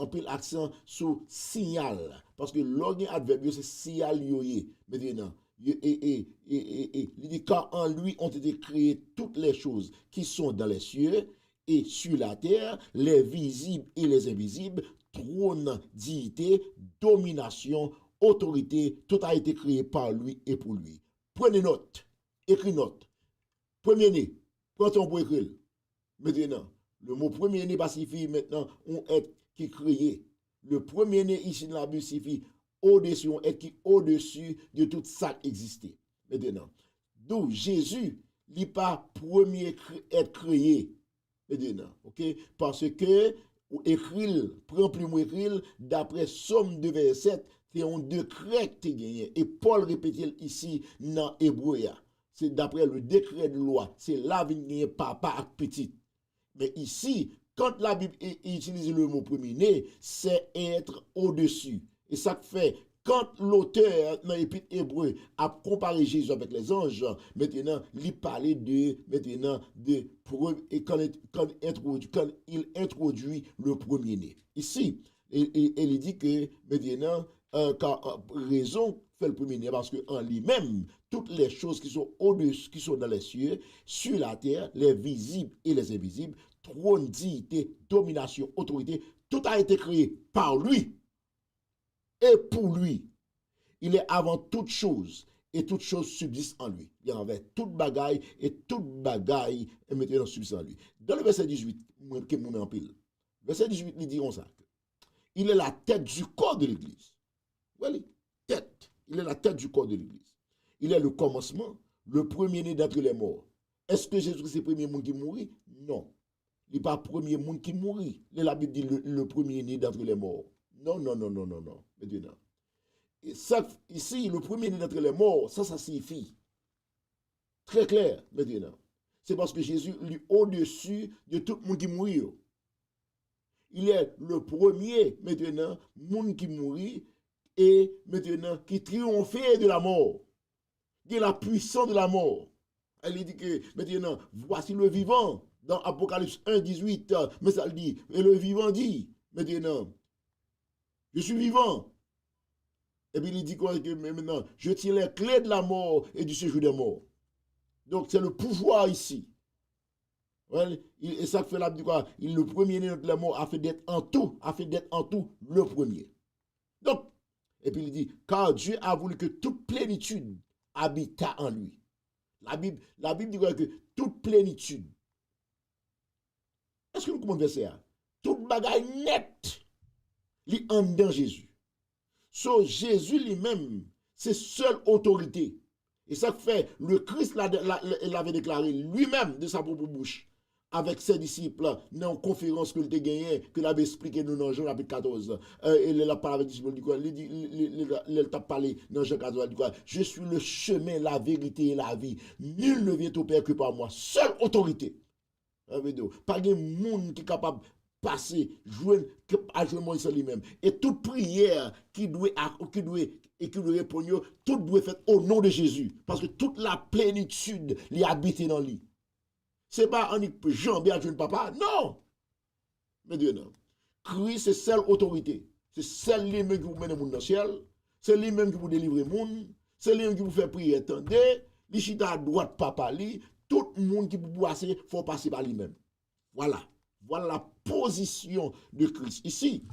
un peu l'accent sur signal. Parce que l'organe adverbe, c'est signal yoye. Maintenant, il dit car en lui ont été créées toutes les choses qui sont dans les cieux et sur la terre, les visibles et les invisibles, trône, dignité, domination, autorité, tout a été créé par lui et pour lui. Prenez note, écris note. Premier-né, prends ton pour écrire. Maintenant, le mot premier-né signifie maintenant on est qui est créé. Le premier-né ici dans la Bible signifie au-dessus, on est qui au-dessus de tout ça qui existait. Maintenant, d'où Jésus n'est pas premier être créé. Maintenant, ok? Parce que écrit, prend plus mot écrit, d'après Somme 2, verset 7, c'est un décret qui est gagné. Et Paul répétait ici dans Hébreu. C'est d'après le décret de loi. C'est là qu'il y a papa et petit. Mais ici, quand la Bible utilise le mot premier-né, c'est être au-dessus. Et ça fait, quand l'auteur dans l'épître hébreu a comparé Jésus avec les anges, maintenant, il parlait quand il introduit le premier-né. Ici, il dit que maintenant, raison fait le premier-né parce qu'en lui-même, toutes les choses qui sont au-dessus, qui sont dans les cieux, sur la terre, les visibles et les invisibles, trône, dignité, domination, autorité, tout a été créé par lui et pour lui. Il est avant toute chose et toute chose subsiste en lui. Il y avait toute bagaille et toute bagaille est maintenant subsiste en lui. Dans le verset 18, que mon en pile. Verset 18, il dit comme ça. Il est la tête du corps de l'Église. Oui, tête. Il est la tête du corps de l'Église. Il est le commencement, le premier-né d'entre les morts. Est-ce que Jésus-Christ est le premier monde qui mourit? Non. Il n'est pas le premier monde qui mourit. La Bible dit le premier-né d'entre les morts. Non. Maintenant. Et ça, ici, le premier-né d'entre les morts, ça signifie. Très clair, maintenant. C'est parce que Jésus est au-dessus de tout le monde qui mourit. Il est le premier, maintenant, monde qui mourit et maintenant qui triomphait de la mort, de la puissance de la mort. Elle dit que, maintenant, voici le vivant. Dans Apocalypse 1, 18, mais ça le dit. Et le vivant dit, maintenant, je suis vivant. Et puis il dit quoi que maintenant, je tiens les clés de la mort et du séjour des morts. Donc c'est le pouvoir ici. Ouais, et ça fait là, dit quoi? Il le premier né de la mort a fait d'être en tout le premier. Donc, et puis il dit, car Dieu a voulu que toute plénitude habita en lui. La Bible dit quoi que toute plénitude. Est-ce que nous comprenons verset? Toute bagaille nette, li en dans Jésus. So, Jésus lui-même, c'est seule autorité. Et ça fait, le Christ l'avait déclaré lui-même de sa propre bouche, avec ses disciples, dans une conférence que il a gagnée, que l'avait expliqué nous dans Jean chapitre 14. Il a parlé avec les disciples, il a parlé dans Jean 14, il dit quoi? Je suis le chemin, la vérité et la vie. Nul ne vient au Père que par moi. Seule autorité. Pas de monde qui est capable passer, à jouer Moïse lui-même. Et toute prière qui doit répondre, tout doit être fait au nom de Jésus. Parce que toute la plénitude l'y habite dans lui. C'est pas un Jean bien jouer papa, non. Mais Dieu non. Christ, c'est seule autorité. C'est celle lui-même qui vous mène dans le ciel. C'est lui-même qui vous délivre le monde. C'est lui-même qui vous fait prier. Attendez, les chita à droite papa li. Tout le monde qui peut passer, il faut passer par lui-même. Voilà. Voilà la position de Christ. Ici,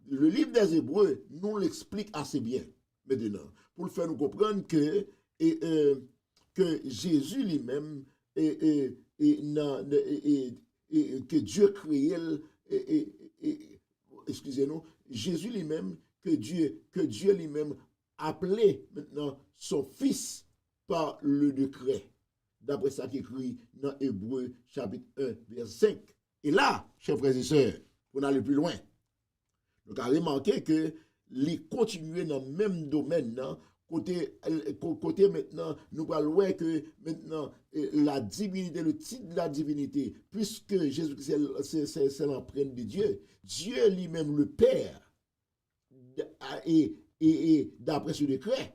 le livre des Hébreux nous l'explique assez bien maintenant, pour le faire nous comprendre que Jésus lui-même, que Dieu créait, excusez-nous, Jésus lui-même, que Dieu lui-même appelait maintenant son fils par le décret. D'après ça qui est écrit dans Hébreux chapitre 1, verset 5. Et là, chers frères et sœurs, pour aller plus loin, donc à remarquer que les continuer dans le même domaine, non? Côté maintenant, nous allons voir que maintenant la divinité, le titre de la divinité, puisque Jésus-Christ c'est l'empreinte de Dieu, Dieu lui-même le Père, et d'après ce décret,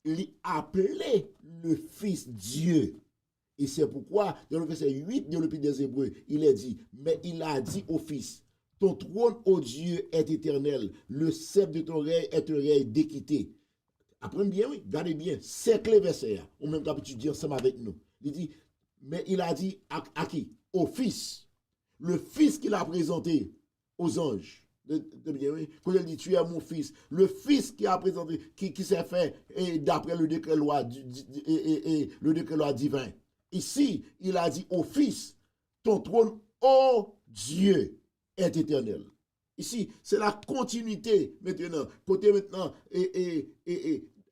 il appelait le Fils Dieu. Et c'est pourquoi, dans le verset 8 de l'Épître des Hébreux, il est dit, mais il a dit au Fils, ton trône, ô Dieu, est éternel, le sceptre de ton règne est un règne d'équité. Apprenez bien, oui, gardez bien, c'est le verset, ou même quand tu dis ensemble avec nous. Il dit, mais il a dit à qui? Au Fils. Le Fils qu'il a présenté aux anges. Quand il dit, tu es mon fils, le fils qui a présenté, qui s'est fait d'après le décret loi le décret loi divin. Ici, il a dit au fils, ton trône, ô Dieu, est éternel. Ici, c'est la continuité maintenant. Côté maintenant,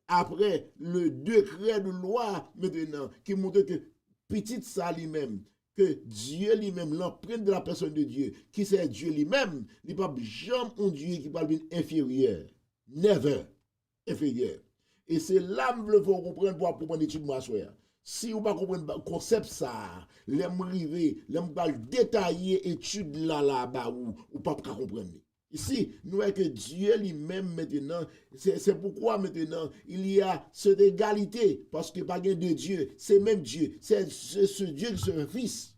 après le décret de loi maintenant, qui montre que petit ça lui-même, que Dieu lui-même, l'empreinte de la personne de Dieu, qui c'est Dieu lui-même, il n'y a pas jamais un Dieu qui parle inférieur. Never inférieur. Et c'est là que vous devez comprendre pour apprendre l'étude de ma soeur. Si vous ne comprenez pas le concept, ça, l'aime arriver, l'aime pas détailler l'étude là-bas, ou pas comprendre. Ici, nous voyons que Dieu lui-même maintenant, c'est pourquoi maintenant il y a cette égalité, parce que pas de Dieu, c'est même Dieu, c'est ce Dieu qui est un fils.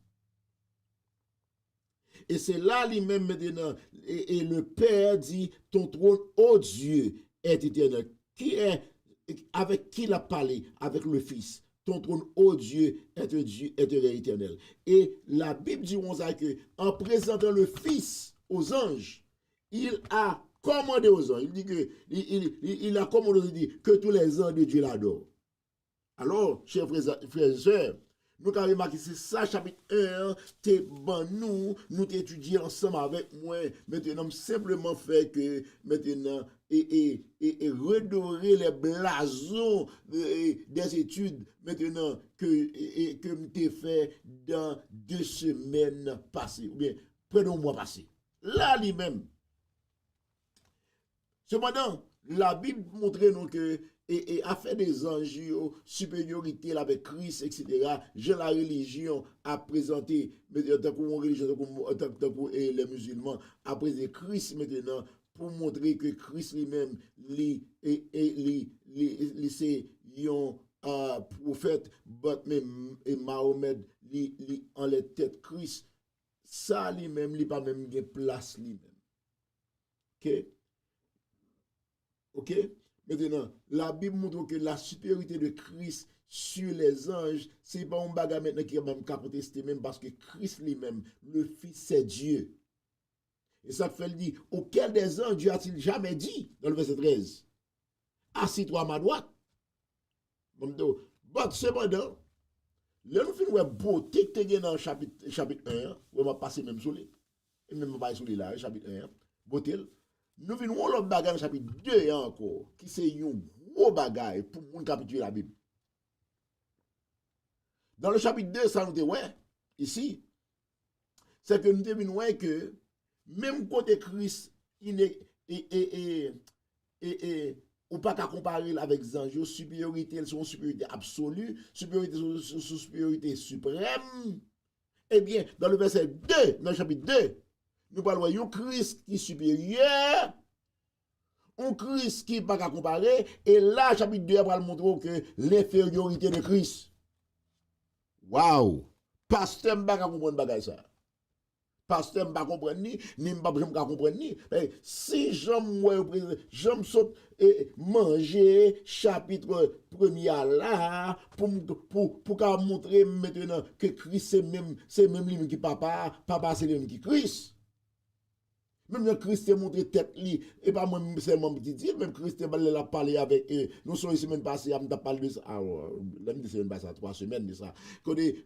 Et c'est là lui-même maintenant, et le Père dit, ton trône, ô Dieu, est éternel. Avec qui il a parlé? Avec le Fils. Ton trône, ô Dieu, est un Dieu, est un éternel. Et la Bible dit que en présentant le Fils aux anges, il a commandé aux anges. Il dit que il a commandé, il dit que tous les anges de Dieu l'adorent. Alors, chers frères et sœurs, nous avons remarqué, c'est ça, chapitre 1, nous t'étudions ensemble avec moi. Maintenant, simplement fait que, maintenant, et redorer les blasons des études, maintenant, que nous fait dans 2 semaines passées, ou bien près d'un mois passé. Là, lui-même. Cependant, la Bible montre nous que et a fait des anges, supériorité avec Christ, etc. La religion a présenté, tant que religion, tant que les musulmans, a présenté Christ maintenant pour montrer que Christ lui-même, c'est prophète, et Mahomet, en les têtes Christ, ça lui-même, il pas même de place lui-même. OK? Maintenant, la Bible montre que la supériorité de Christ sur les anges, c'est pas un bagage maintenant qui est même qu'à contester, même parce que Christ lui-même, le Fils, c'est Dieu. Et ça fait le dire, auquel des anges Dieu a-t-il jamais dit, dans le verset 13, assis-toi à ma droite. Bon, cependant, là, nous finissons beauté que tu as dans le chapitre 1, on va passer même sur les, et même pas sur les là, chapitre 1, beauté. Nous finissons l'autre bagage dans le chapitre 2 encore, qui c'est un gros bagage pour nous capituler la Bible. Dans le chapitre 2, ça nous dit, ouais, ici, c'est que nous devons voir que même côté Christ, il est, ou pas qu'à comparer avec les anges, supériorité, elles sont supériorité absolue, supériorité suprême. Eh bien, dans le verset 2, dans le chapitre 2, nous parlons d'un Christ qui est supérieur, un Christ qui n'est pas qu'à comparer, et là, chapitre 2, va montrer que l'infériorité de Christ. Waouh! Pasteur m'a pas comprendre bagay ça. Pasteur m'a pas comprendre ni m'a pas comprendre ni. Si j'aime saute manger chapitre 1er là pour montrer maintenant que Christ c'est même lui qui papa c'est lui qui Christ. Même le Christ a montré tête li et pas moi seulement petit dire même Christ a parlé avec nous sommes ici semaine passée on a parlé de ça l'année semaine passée 3 semaines de ça quand les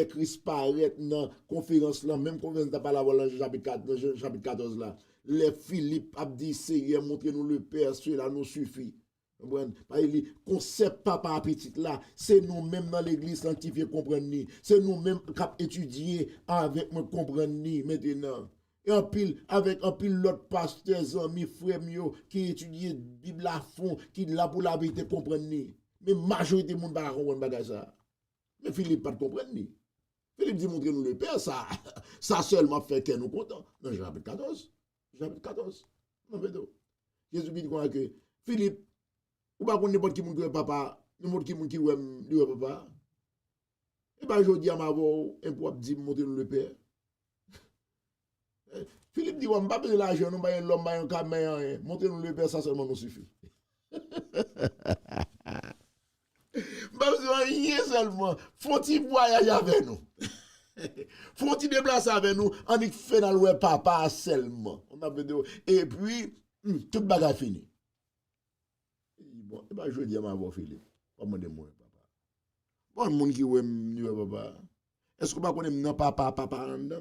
Christ paraît dans conférence là même conférence t'a parlé dans chapitre 14 là les Philippe a dit Seigneur montrez-nous le Père cela nous suffit. Le concept papa petit là, c'est nous-mêmes dans l'église sanctifiée comprendre ni, c'est nous-mêmes qui étudier avec me comprendre ni maintenant. Et avec un pile l'autre pasteur, amis, frères qui étudient la Bible à fond, qui là pour la vérité comprendre ni. Mais majorité de monde pas comprendre bagage ça. Mais Philippe pas comprendre ni. Philippe dit montrez-nous le Père ça seulement fait que nous contents. Dans chapitre 14. Chapitre 14. Non mais Jésus dit quoi que Philippe ou pas qu'on n'importe qui moun que papa, n'importe qui moun qui ouais papa. Et ben jodi à ma voix un pour dire montrez-nous le Père. Philippe dit, on ne va pas besoin de l'argent, nous avons l'homme, un caméra, montrez-nous le Père, ça seulement nous suffit. Pas besoin de rien seulement, faut-il voyager avec nous. Faut-il déplacer avec nous, on dit fait dans le papa seulement. Et puis, tout le bagage fini. Bon, et bien je dis à ma voix, Philippe, pas moi de moi, papa. Bon, le monde qui aime papa, est-ce que vous connaissez papa en dedans?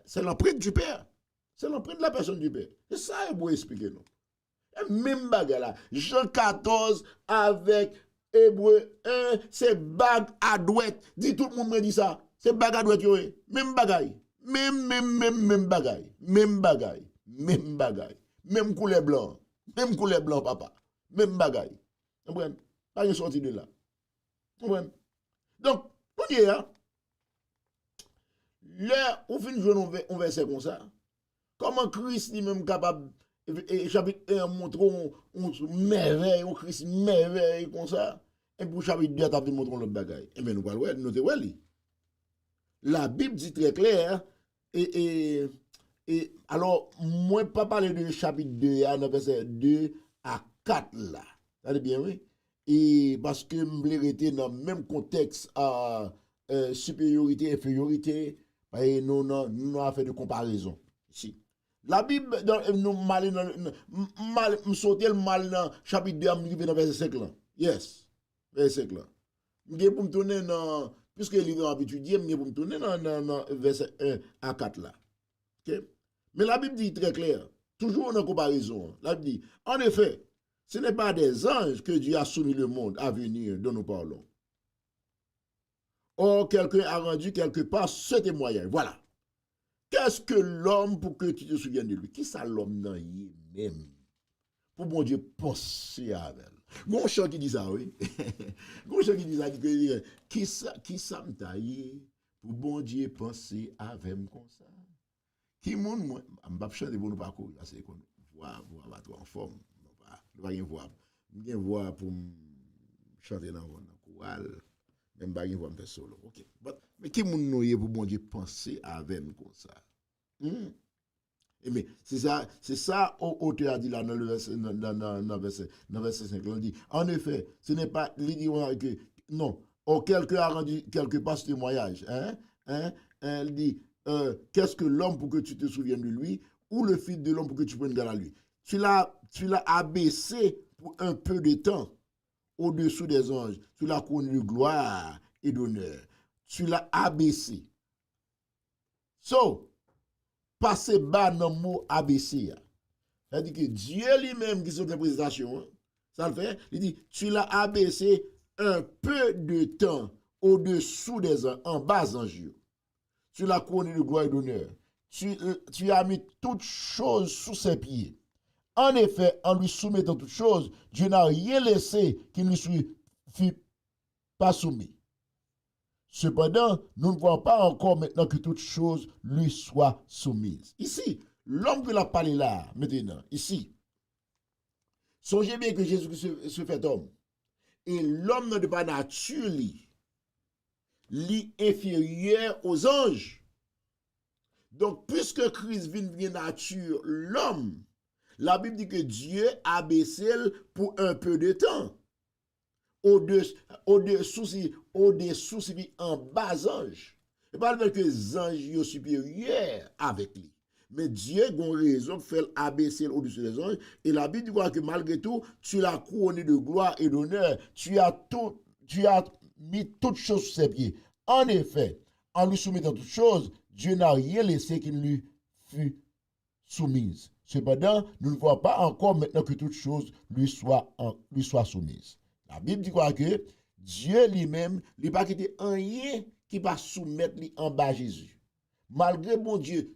C'est l'empreinte du Père. C'est l'empreinte de la personne du Père. Et ça, il faut expliquer nous. Et même bagarre là, Jean 14 avec Hébreu 1, c'est bague à douette. Dit tout le monde me dit ça. C'est bague à douette, même bagaille. Même bagaille. Même bagaille. Même bagaille. Même couleur blanc. Même couleur blanc, papa. Même bagaille. Vous comprenez? Pas une sortie de là. Vous comprenez? Donc, on y est, hein? Là, on finit de jouer un verset comme ça. Comment Christ lui-même capable, et chapitre 1 montre on merveille, on Christ merveille comme ça. Et pour chapitre 2, tu as montré l'autre bagaille. Et bien, nous parlons, notez, la Bible dit très clair, et alors, moi, pas parler de chapitre 2, dans verset 2 à 4 là. Ça dit bien, oui? Et parce que je était dans le même contexte à supériorité, infériorité, et nous avons fait de comparaison. Ici. La Bible, nous mal sauter le mal dans chapitre 2, nous dans verset 5 là. Yes, verset 5 là. Je pour me tourner dans, puisque les livres habitués, je pour me tourner dans verset 1 à 4 là. Okay? Mais la Bible dit très clair, toujours en comparaison. La Bible dit, en effet, ce n'est pas des anges que Dieu a soumis le monde à venir dont nous parlons. Or, quelqu'un a rendu quelque part ce témoignage. Voilà. Qu'est-ce que l'homme pour que tu te souviennes de lui? Qui ça l'homme dans lui même? Pour bon Dieu penser à elle. Gon chant qui dit ça, oui. Gon chant qui dit ça, qui ça me taille pour bon Dieu penser avec comme ça? Qui moun moi, m'pa chanter pour nous pas courir, c'est qu'on voix va trop en forme. Nous pas rien voir. Bien voir pour chanter dans le chorale, même pas une voix me solo. OK. Mais qui moun noye pour bon Dieu penser avec nous comme ça? Et mais c'est ça auteur a dit là dans le verset dans verset 5, on dit en effet, ce n'est pas il dit que non, quelqu'un a rendu quelque part ce témoignage, elle dit qu'est-ce que l'homme pour que tu te souviennes de lui ou le fils de l'homme pour que tu prennes garde à lui. Tu l'as abaissé pour un peu de temps au-dessous des anges. Tu l'as connu de gloire et d'honneur. Tu l'as abaissé. So, passer bas dans le mot abaissé. C'est-à-dire que Dieu lui-même qui sont en présentation, ça le fait, il dit, tu l'as abaissé un peu de temps au-dessous des anges, en bas anges. Tu l'as connu de gloire et d'honneur. Tu as mis toutes choses sous ses pieds. En effet, en lui soumettant toutes choses, Dieu n'a rien laissé qui ne lui fût pas soumis. Cependant, nous ne voyons pas encore maintenant que toutes choses lui soient soumises. Ici, l'homme que l'a parlé là, maintenant, ici, songez bien que Jésus se fait homme. Et l'homme n'a pas nature, inférieur aux anges. Donc, puisque Christ vient nature, l'homme, la Bible dit que Dieu a baissé pour un peu de temps. Au-dessous, en bas ange. Et pas que les anges sont supérieurs avec lui. Mais Dieu a une raison pour faire abaisser au-dessus des anges. Et la Bible dit que malgré tout, tu l'as couronné de gloire et d'honneur. Tu as mis toutes choses sous ses pieds. En effet, en lui soumettant toutes choses, Dieu n'a rien laissé qui ne lui fût soumise. Cependant, nous ne voyons pas encore maintenant que toutes choses lui soient soumises. La Bible dit quoi que Dieu lui-même, il n'a pas quitté rien qui va soumettre lui en bas Jésus. Malgré bon Dieu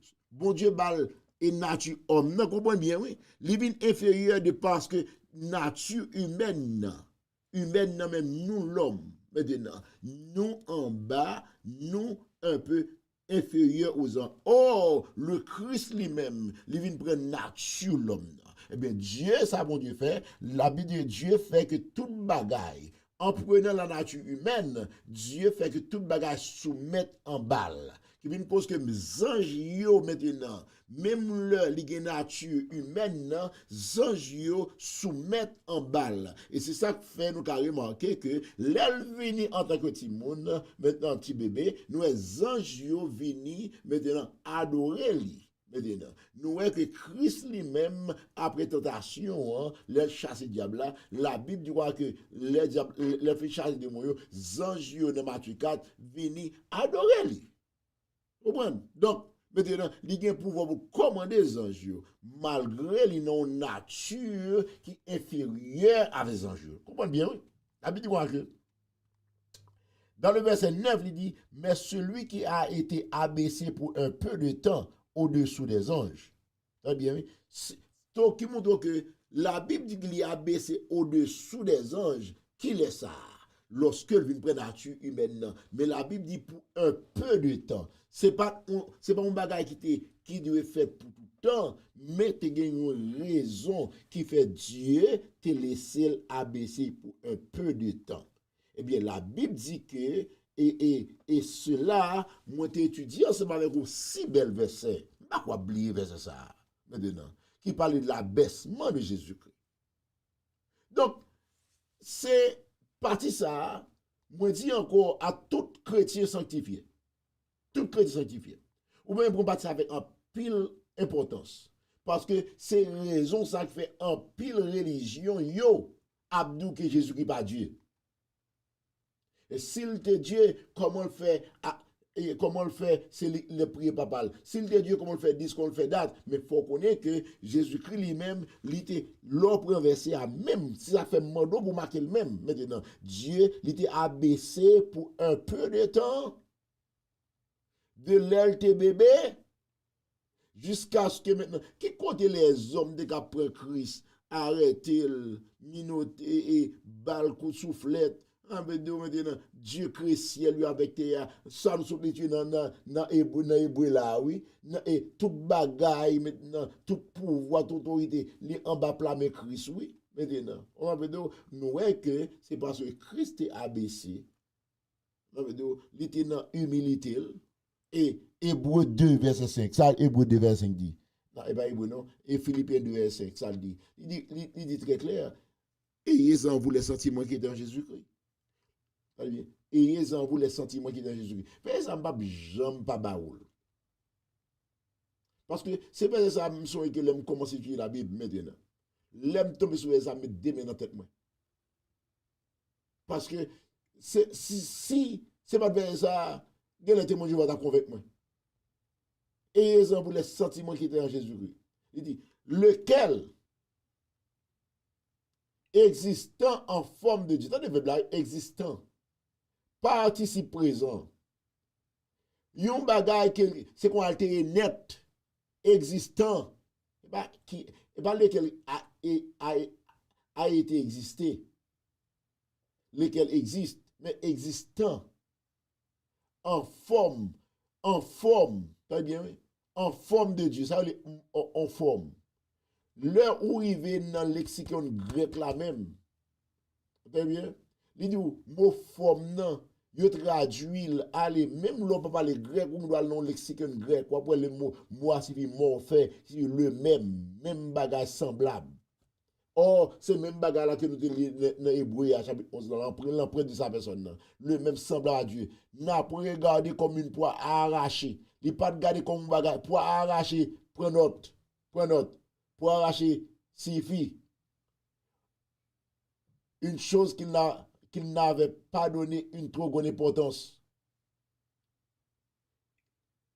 bal et nature homme, non, comprenez bien, oui. Il est inférieur de parce que nature humaine même nous l'homme, maintenant, nous en bas, nous un peu inférieur aux anges. Oh, le Christ lui-même, il vient prendre nature l'homme. Eh bien, Dieu, ça bon Dieu fait, la Bible de Dieu fait que toute bagaille, en prenant la nature humaine, Dieu fait que toute bagaille soumette en balle. Qui vient pose que mes anges maintenant, même leur nature humaine, les anges soumettent en balle. Et c'est ça que fait nous carrément remarquer que l'elle en tant que petit monde, maintenant petit bébé, nous les anges viennent maintenant adorer lui. Maintenant, nous voyons que Christ lui-même, après tentation, les chasser diable, la Bible dit que les diables, les fait chasser des moyens, les anges dans Matthieu 4 viennent adorer lui. Donc, maintenant, il y a un pouvoir pour commander les anges, malgré les non-nature qui est inférieure à les anges. Comprenez bien, oui? La Bible dit que dans le verset 9, il dit, mais celui qui a été abaissé pour un peu de temps au-dessous des anges. Très bien, oui? Donc, qui montre que la Bible dit qu'il est abaissé au-dessous des anges. Qui est ça? Lorsque il vient prendre la nature humaine. Mais la Bible dit pour un peu de temps. C'est pas un bagage qui doit faire pour tout le temps, mais tu as une raison qui fait Dieu te laisser abaisser pour un peu de temps. Eh bien, la Bible dit que, et cela, moi, tu étudié ensemble avec un si bel verset. Je ne vais pas oublier verset ça, maintenant, qui parle de l'abaissement de Jésus-Christ. Donc, c'est parti ça, moi, dis encore à tout chrétien sanctifié. Tout chrétien sanctifié. Ou bien pour battre ça avec un pile importance. Parce que c'est raison ça qui fait un pile religion, abdou que Jésus qui pas Dieu. Et s'il te Dieu, comment le fait, c'est le prier papal. S'il te Dieu, comment le fait, dit qu'on le fait date. Mais il faut connaître que Jésus-Christ lui-même, il était l'autre versé à même, si ça fait mando pour marquer le même. Maintenant, Dieu, il était abaissé pour un peu de temps. De l'LT bébé jusqu'à ce que maintenant, qui compte les hommes de qu'après Christ, arrêter, minoter et balle coup de soufflette, maintenant, Dieu crée ciel lui avec terre, ça nous souffle dans hébreu là, oui, et tout bagaille maintenant, tout pouvoir, toute autorité, li en bas plat mais Christ, oui, Maintenant, on va dire, nous voyons que c'est parce que Christ est abaissé. On va dire, il était dans humilité. Et Hébreu 2, verset 5. Ça, Hébreu 2, verset 5 dit. Non, et pas Hébreu, non. Et Philippiens 2, verset 5, ça le dit. Il dit très clair. Ayez en vous les sentiments qui sont en Jésus-Christ. Ayez en vous les sentiments qui sont en Jésus-Christ. Mais ça ne va pas baoul. Parce que c'est pas ça que l'aime commencer à étudier la Bible maintenant. L'aime tomber sur les amis des mains dans la tête. Parce que si c'est pas de ça, quel témoin je vais t'en convaincre moi. Ayez en vous les sentiments qui étaient en Jésus-Christ. Il dit, lequel existant en forme de Dieu, existant, participe présent. Yon bagay c'est qu'on altéré net, existant, lequel a été existé, lequel existe, mais existant, en forme, très bien, en forme de Dieu, ça veut dire en forme. L'heure où il vient dans le lexicon grec là même, très bien, il dit, mot forme, non, il traduit, allez, même l'on peut parler grec, ou doit le lexicon grec, ou après le mot, moi, signifie morphé, c'est le même bagage semblable. Or, c'est le même bagage là que nous avons dans Hébreu, chapitre 11, l'empreinte de sa personne, le même semblable à Dieu. N'a pas regardé comme une poire arrachée. Il n'a pas regardé comme un bagage, poire arrachée, prends note. Pour arracher signifie une chose qu'il n'avait pas donné une trop grande importance.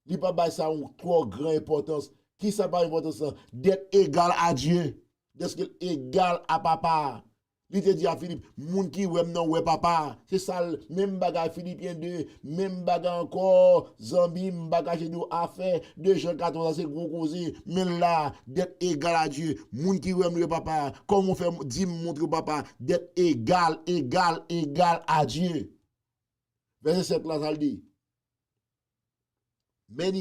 Il n'a pas donné ça une trop grande importance. Qui ça pas importance? D'être égal à Dieu. D'être égal à papa. Il te dit à Philippe, moun qui ouem non oué papa. C'est ça, même bagage Philippiens 2, même bagage encore, Zambi, bagage de affaire, 2 Jean 14, c'est gros causé. Mais là, d'être égal à Dieu, moun qui ouem le papa, comme on fait, dit montre au papa, d'être égal à Dieu. Verset 7 là, ça le dit. Mais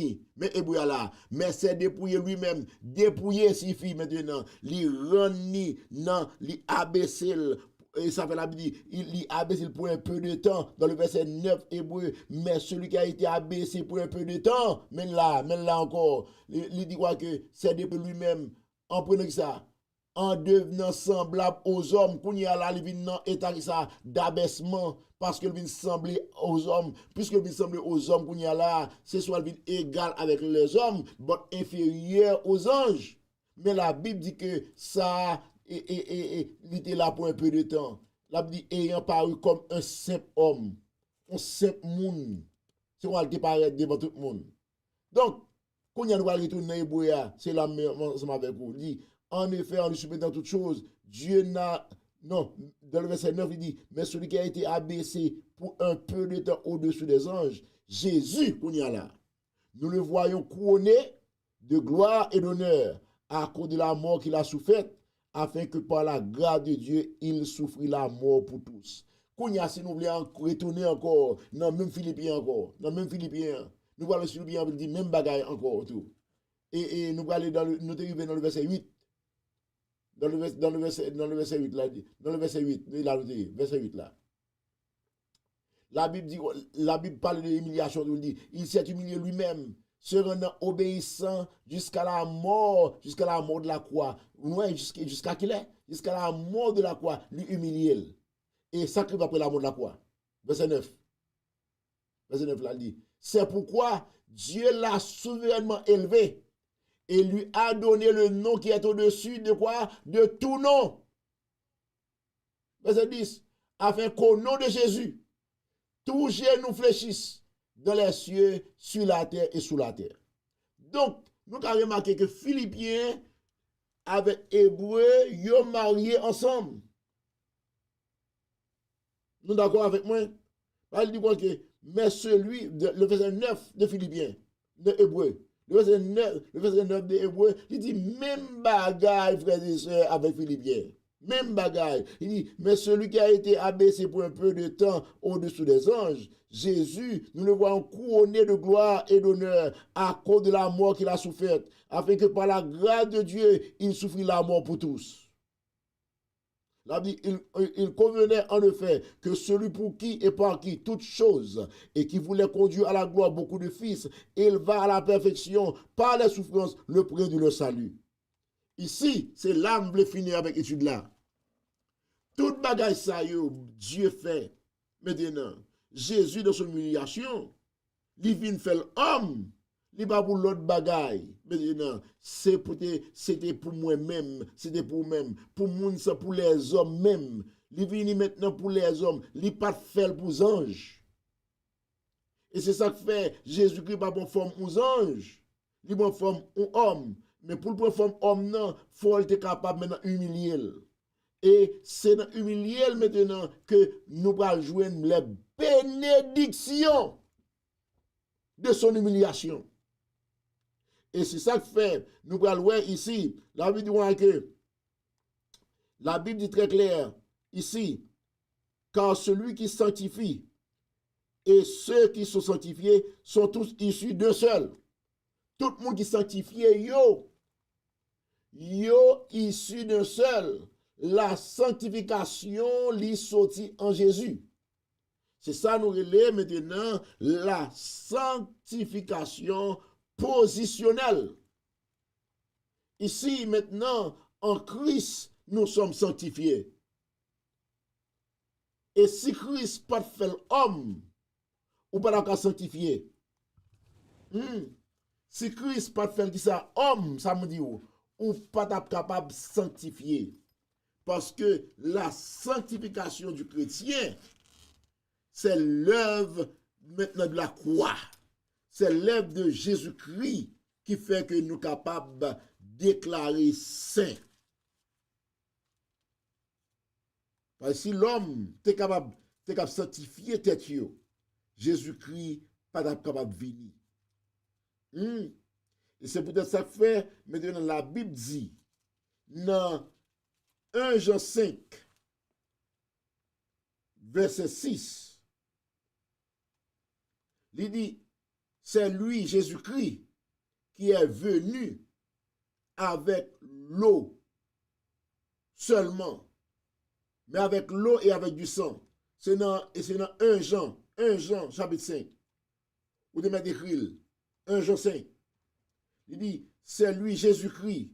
Hébreu là, mais c'est dépouiller lui-même, dépouiller signifie maintenant, li reni nan, li abaisser, et ça fait la Bible dit, il abaissé pour un peu de temps, dans le verset 9 Hébreu, mais celui qui a été abaissé pour un peu de temps, mais là encore, il dit quoi que c'est dépouiller lui-même, en prenant ça, en devenant semblable aux hommes, qu'on y a là, il vient dans état d'abaissement, parce qu'il vient sembler aux hommes, puisque il vient sembler aux hommes qu'on y a là, c'est soit il vient égal avec les hommes, mais inférieur aux anges. Mais la Bible dit que ça, il était là pour un peu de temps. La Bible dit, ayant paru comme un simple homme, un simple monde, c'est qu'on va paraître devant tout le monde. Donc, quand on va retourner dans Hébreu, c'est la même ensemble avec vous. Il dit, en effet, en lui soumettant toutes choses, Dieu n'a... Non, dans le verset 9, il dit, mais celui qui a été abaissé pour un peu de temps au-dessus des anges, Jésus, qu'on y a là, nous le voyons couronné de gloire et d'honneur à cause de la mort qu'il a souffert, afin que par la grâce de Dieu, il souffrit la mort pour tous. Qu'on y a, si nous voulons retourner encore, dans même Philippiens encore, nous voyons Philippiens, il dit même bagaille encore, tout. Et nous allons dans le verset 8. Dans le verset 8 là, dans le verset 8, il a noté, verset 8 là. La Bible parle de l'humiliation, il dit, il s'est humilié lui-même, se rendant obéissant jusqu'à la mort de la croix. Ouais, jusqu'à qu'il est, jusqu'à la mort de la croix, lui humilier. Et sacrifié après la mort de la croix. Verset 9. Verset 9 là, il dit, c'est pourquoi Dieu l'a souverainement élevé et lui a donné le nom qui est au-dessus de quoi? De tout nom. Verset 10. Afin qu'au nom de Jésus, tout genou fléchisse dans les cieux, sur la terre et sous la terre. Donc, nous avons remarqué que Philippiens avec Hébreu, ils sont mariés ensemble. Nous d'accord avec moi? Il dit quoi que, mais celui, le verset 9 de Philippiens, de Hébreu, le verset 9 de Hébreu, il dit même bagaille, frères et sœurs, avec Philippiens. Même bagaille. Il dit, mais celui qui a été abaissé pour un peu de temps au-dessous des anges, Jésus, nous le voyons couronné de gloire et d'honneur à cause de la mort qu'il a soufferte, afin que par la grâce de Dieu, il souffrit la mort pour tous. Là, il convenait en effet que celui pour qui et par qui toutes choses et qui voulait conduire à la gloire beaucoup de fils, il va à la perfection par les souffrances, le prix de le salut. Ici, c'est l'âme voulait finir avec l'étude là. Toute bagaille ça, Dieu fait. Maintenant, Jésus dans son humiliation, il vient faire l'homme. Il pas pour l'autre bagaille. Maintenant, c'était pour moi-même, c'était pour moi-même. Pour moun, c'est pour les hommes même. Il vient maintenant pour les hommes. Il pas faire pour les anges. Et c'est ça que fait Jésus-Christ pas bon forme aux anges. Il bon forme aux hommes. Mais pour le forme homme, non, faut être capable maintenant humilier. Et c'est dans humilier maintenant que nous allons jouer les bénédictions de son humiliation. Et c'est ça que fait, nous allons voir ici, la Bible dit très clair, ici, car celui qui sanctifie et ceux qui sont sanctifiés sont tous issus d'un seul. Tout le monde qui sanctifié, yo issu d'un seul. La sanctification li sorti en Jésus. C'est ça nous relève maintenant la sanctification positionnelle. Ici maintenant en Christ nous sommes sanctifiés. Et si Christ pas fait l'homme ou pas la sanctifié. Si Christ pas fait ça homme, ça me dit ou pas capable de sanctifier. Parce que la sanctification du chrétien, c'est l'œuvre maintenant de la croix. C'est l'œuvre de Jésus-Christ qui fait que nous sommes capables de déclarer saint. Parce que si l'homme est capable de sanctifier tête, Jésus-Christ n'est pas capable de venir. Et c'est peut-être ça que fait, maintenant la Bible dit, dans 1 Jean 5, verset 6, il dit, c'est lui, Jésus-Christ, qui est venu avec l'eau seulement, mais avec l'eau et avec du sang. C'est dans 1 Jean chapitre 5. Vous devez mettre écrit 1 Jean 5. Il dit, c'est lui, Jésus-Christ,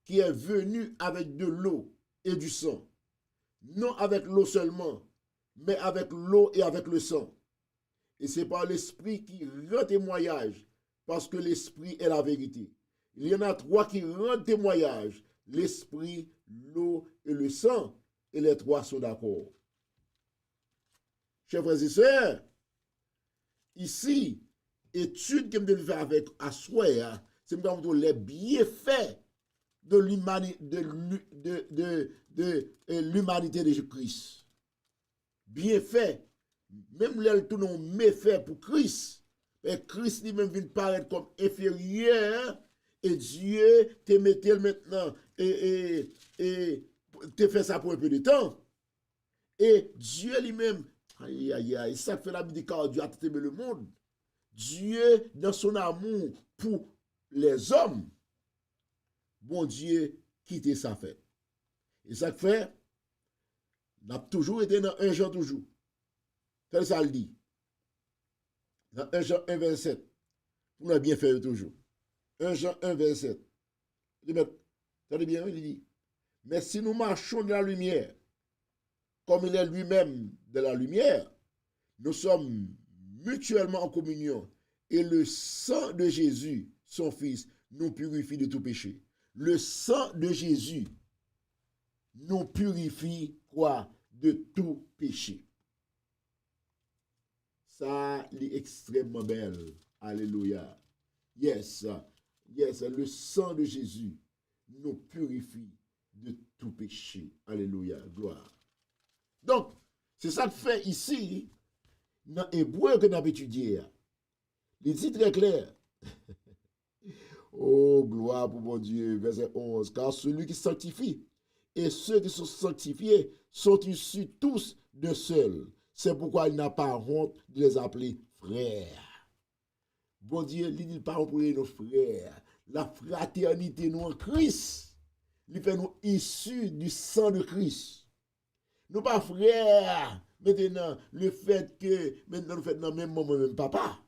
qui est venu avec de l'eau et du sang. Non avec l'eau seulement, mais avec l'eau et avec le sang. Et c'est par l'Esprit qui rend témoignage, parce que l'Esprit est la vérité. Il y en a trois qui rendent témoignage, l'Esprit, l'eau et le sang, et les trois sont d'accord. Chers frères et sœurs, ici, étude que je vais faire avec Assoya, c'est les bienfaits de l'humanité de Jésus-Christ. Bienfaits, même les tout non méfaits pour Christ. Et Christ lui-même vient paraître comme inférieur, et Dieu te mettait maintenant et te fait ça pour un peu de temps. Et Dieu lui-même, aïe aïe aïe, ça fait la vie car Dieu a aimé le monde. Dieu, dans son amour pour les hommes, bon Dieu, quitte sa fête. Et ça fait, on a toujours été dans 1 Jean toujours. Tel ça le dit. Dans 1 Jean 1, 27. On a bien fait toujours. 1 Jean 1, 27. Attendez bien, il dit. Mais si nous marchons dans la lumière, comme il est lui-même de la lumière, nous sommes mutuellement en communion. Et le sang de Jésus, son Fils, nous purifie de tout péché. Le sang de Jésus nous purifie quoi? De tout péché. Ça, c'est extrêmement belle. Alléluia. Yes, le sang de Jésus nous purifie de tout péché. Alléluia. Gloire. Donc, c'est ça que fait ici, dans Hébreu que nous avons étudié. Il dit très clair. Oh, gloire pour mon Dieu. Verset 11. Car celui qui sanctifie et ceux qui sont sanctifiés sont issus tous d'un seul. C'est pourquoi il n'a pas honte de les appeler frères. Bon Dieu, il dit pas pour nos frères. La fraternité, nous en Christ. il fait nous issus du sang de Christ. Nous pas frères, maintenant, le fait que maintenant nous faisons même maman, même papa.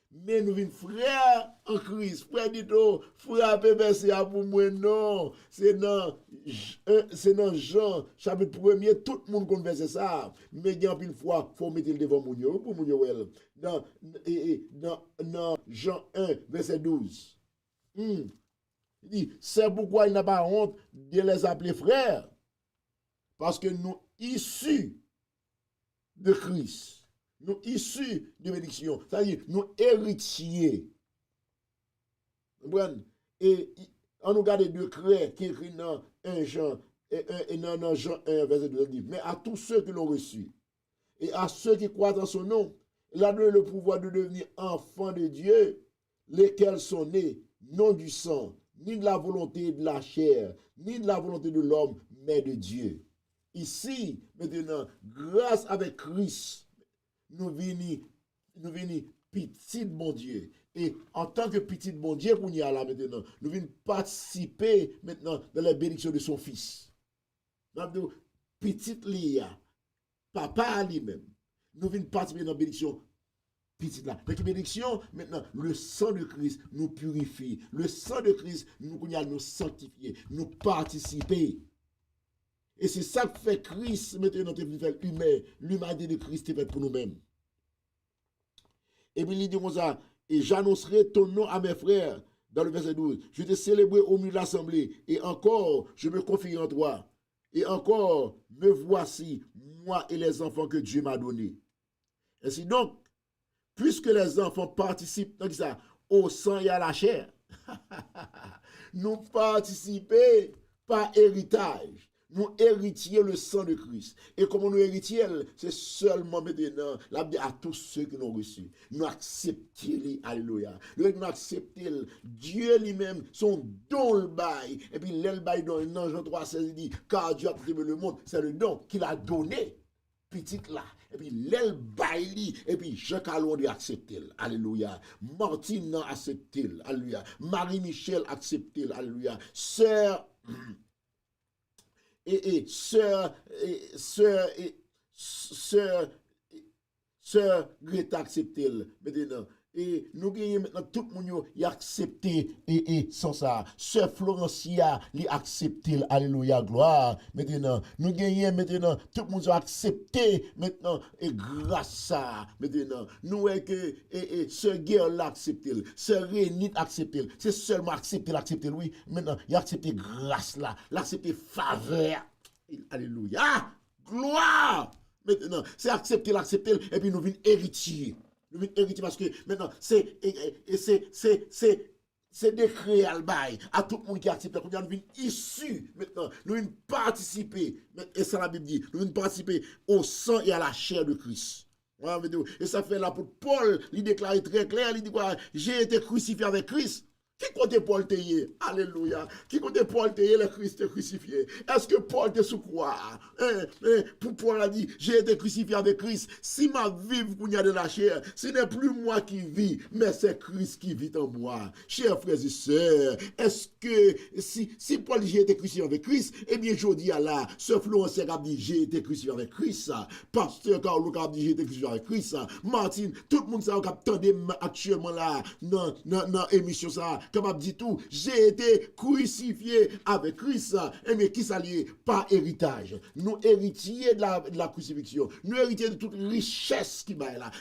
Mais nous sommes frères en Christ. Frère dit tout, frère PPC pour moi, non. C'est dans Jean, chapitre 1er, tout le monde connaît ça. Mais il y a une fois, il faut mettre le devant Mounio, pour Mounio. Dans Jean 1, verset 12. Il dit, c'est pourquoi il n'a pas honte de les appeler frères. Parce que nous, issus de Christ, nous issus de bénédiction, c'est-à-dire nous héritiers. Et on nous garde deux crets qui écrit dans 1 Jean, et dans Jean 1, verset 2, dit, mais à tous ceux qui l'ont reçu, et à ceux qui croient en son nom, il a donné le pouvoir de devenir enfants de Dieu, lesquels sont nés, non du sang, ni de la volonté de la chair, ni de la volonté de l'homme, mais de Dieu. Ici, maintenant, grâce avec Christ, nous venons petit bon Dieu. Et en tant que petit bon Dieu, qu'on y a là maintenant, nous venons participer maintenant dans la bénédiction de son fils. Nous petite Léa, papa lui-même, nous venons participer dans la bénédiction petite là. La bénédiction, maintenant, le sang de Christ nous purifie. Le sang de Christ nous sanctifie, nous participer. Et c'est ça que fait Christ, maintenant, notre fait humain. L'humanité de Christ est faite pour nous-mêmes. Et puis il dit comme ça, et j'annoncerai ton nom à mes frères, dans le verset 12. Je te célébrerai au milieu de l'assemblée, et encore, je me confie en toi. Et encore, me voici, moi et les enfants que Dieu m'a donnés. Ainsi donc, puisque les enfants participent donc ça, au sang et à la chair, nous participons par héritage. Nous héritions le sang de Christ. Et comment nous héritions, c'est seulement maintenant, la Bible à tous ceux qui l'ont reçu. Nous acceptons, alléluia. Nous acceptons Dieu lui-même, son don le bail. Et puis l'el bail dans Jean 3,16, il dit, car Dieu a aimé le monde, c'est le don qu'il a donné. Petite là. Et puis l'el bail, et puis Jean Calon a accepté. Alléluia. Martine a accepté. Alléluia. Marie-Michel a accepté. Alléluia. Sœur sœur Greta accepté maintenant. Et nous gagnons maintenant tout le monde y accepté et sans ça. Sœur Florencia l'y accepté, alléluia, gloire. Maintenant, nous gagnons maintenant tout le monde a accepté maintenant et grâce à maintenant. Nous est que sœur Guerre l'a accepté, sœur Rénite accepté. C'est seulement accepté, oui. Maintenant, il a accepté grâce là, l'accepté faveur. Alléluia, gloire. Maintenant, c'est accepter, et puis nous venons héritier. Nous venons héritier parce que maintenant, c'est décret à bail à tout le monde qui accepte. Nous venons issus maintenant. Nous venons participer. Et ça la Bible dit. Nous venons participer au sang et à la chair de Christ. Et ça fait là pour Paul, il déclare très clair, il dit quoi? J'ai été crucifié avec Christ. Qui compte Paul Théier? Alléluia. Qui compte Paul Théier, le Christ crucifié? Est-ce que Paul te sous quoi? Pour Paul a dit, j'ai été crucifié avec Christ. Si ma vie vous y a de la chair, ce n'est plus moi qui vis, mais c'est Christ qui vit en moi. Chers frères et sœurs, est-ce que si Paul dit j'ai été crucifié avec Christ, eh bien je dis à là, ce Florence a dit j'ai été crucifié avec Christ, Pasteur Carlo a dit j'ai été crucifié avec Christ, Martine, tout le monde ça a entendu actuellement là, dans l'émission ça. Comme dit tout, j'ai été crucifié avec Christ. Et mais qui s'allie par héritage. Nous héritiers de la crucifixion. Nous héritiers de toute richesse qui va là.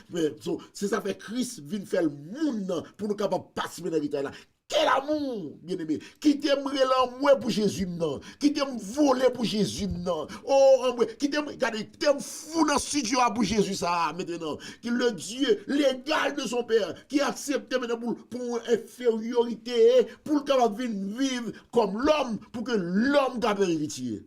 C'est ça fait Christ vient faire le monde pour nous capables de participer dans l'héritage là. Quel amour, bien-aimé, qui t'aimerait l'envoi pour Jésus, non, qui t'aime voler pour Jésus, non, oh, qui t'aime fou dans le studio pour Jésus, ça, maintenant, qui le Dieu légal de son Père, qui accepte maintenant pour infériorité, pour le capable de vivre comme l'homme, pour que l'homme capable héritier.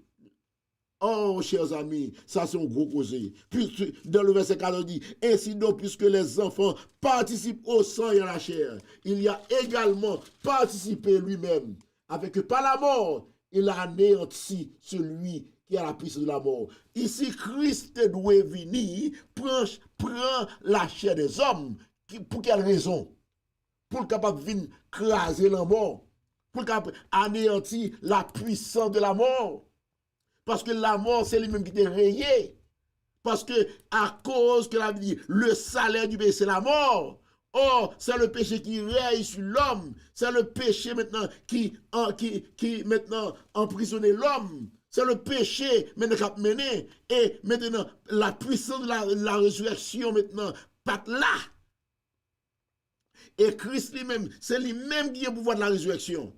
Oh, chers amis, ça c'est un gros causé. Puis, dans le verset 4, on dit, ainsi donc, puisque les enfants participent au sang et à la chair, il y a également participé lui-même, avec que par la mort, il a anéanti celui qui a la puissance de la mort. Ici, Christ doit venir, prend la chair des hommes. Pour quelle raison? Pour le capable de venir craser la mort. pour anéantir la puissance de la mort. Parce que la mort, c'est lui-même qui t'a rayé. Parce que, à cause que la vie dit, le salaire du péché, c'est la mort. Or, c'est le péché qui raye sur l'homme. C'est le péché maintenant qui maintenant emprisonne l'homme. C'est le péché maintenant qui a mené. Et maintenant, la puissance de la résurrection maintenant, pas là. Et Christ lui-même, c'est lui-même qui a le pouvoir de la résurrection.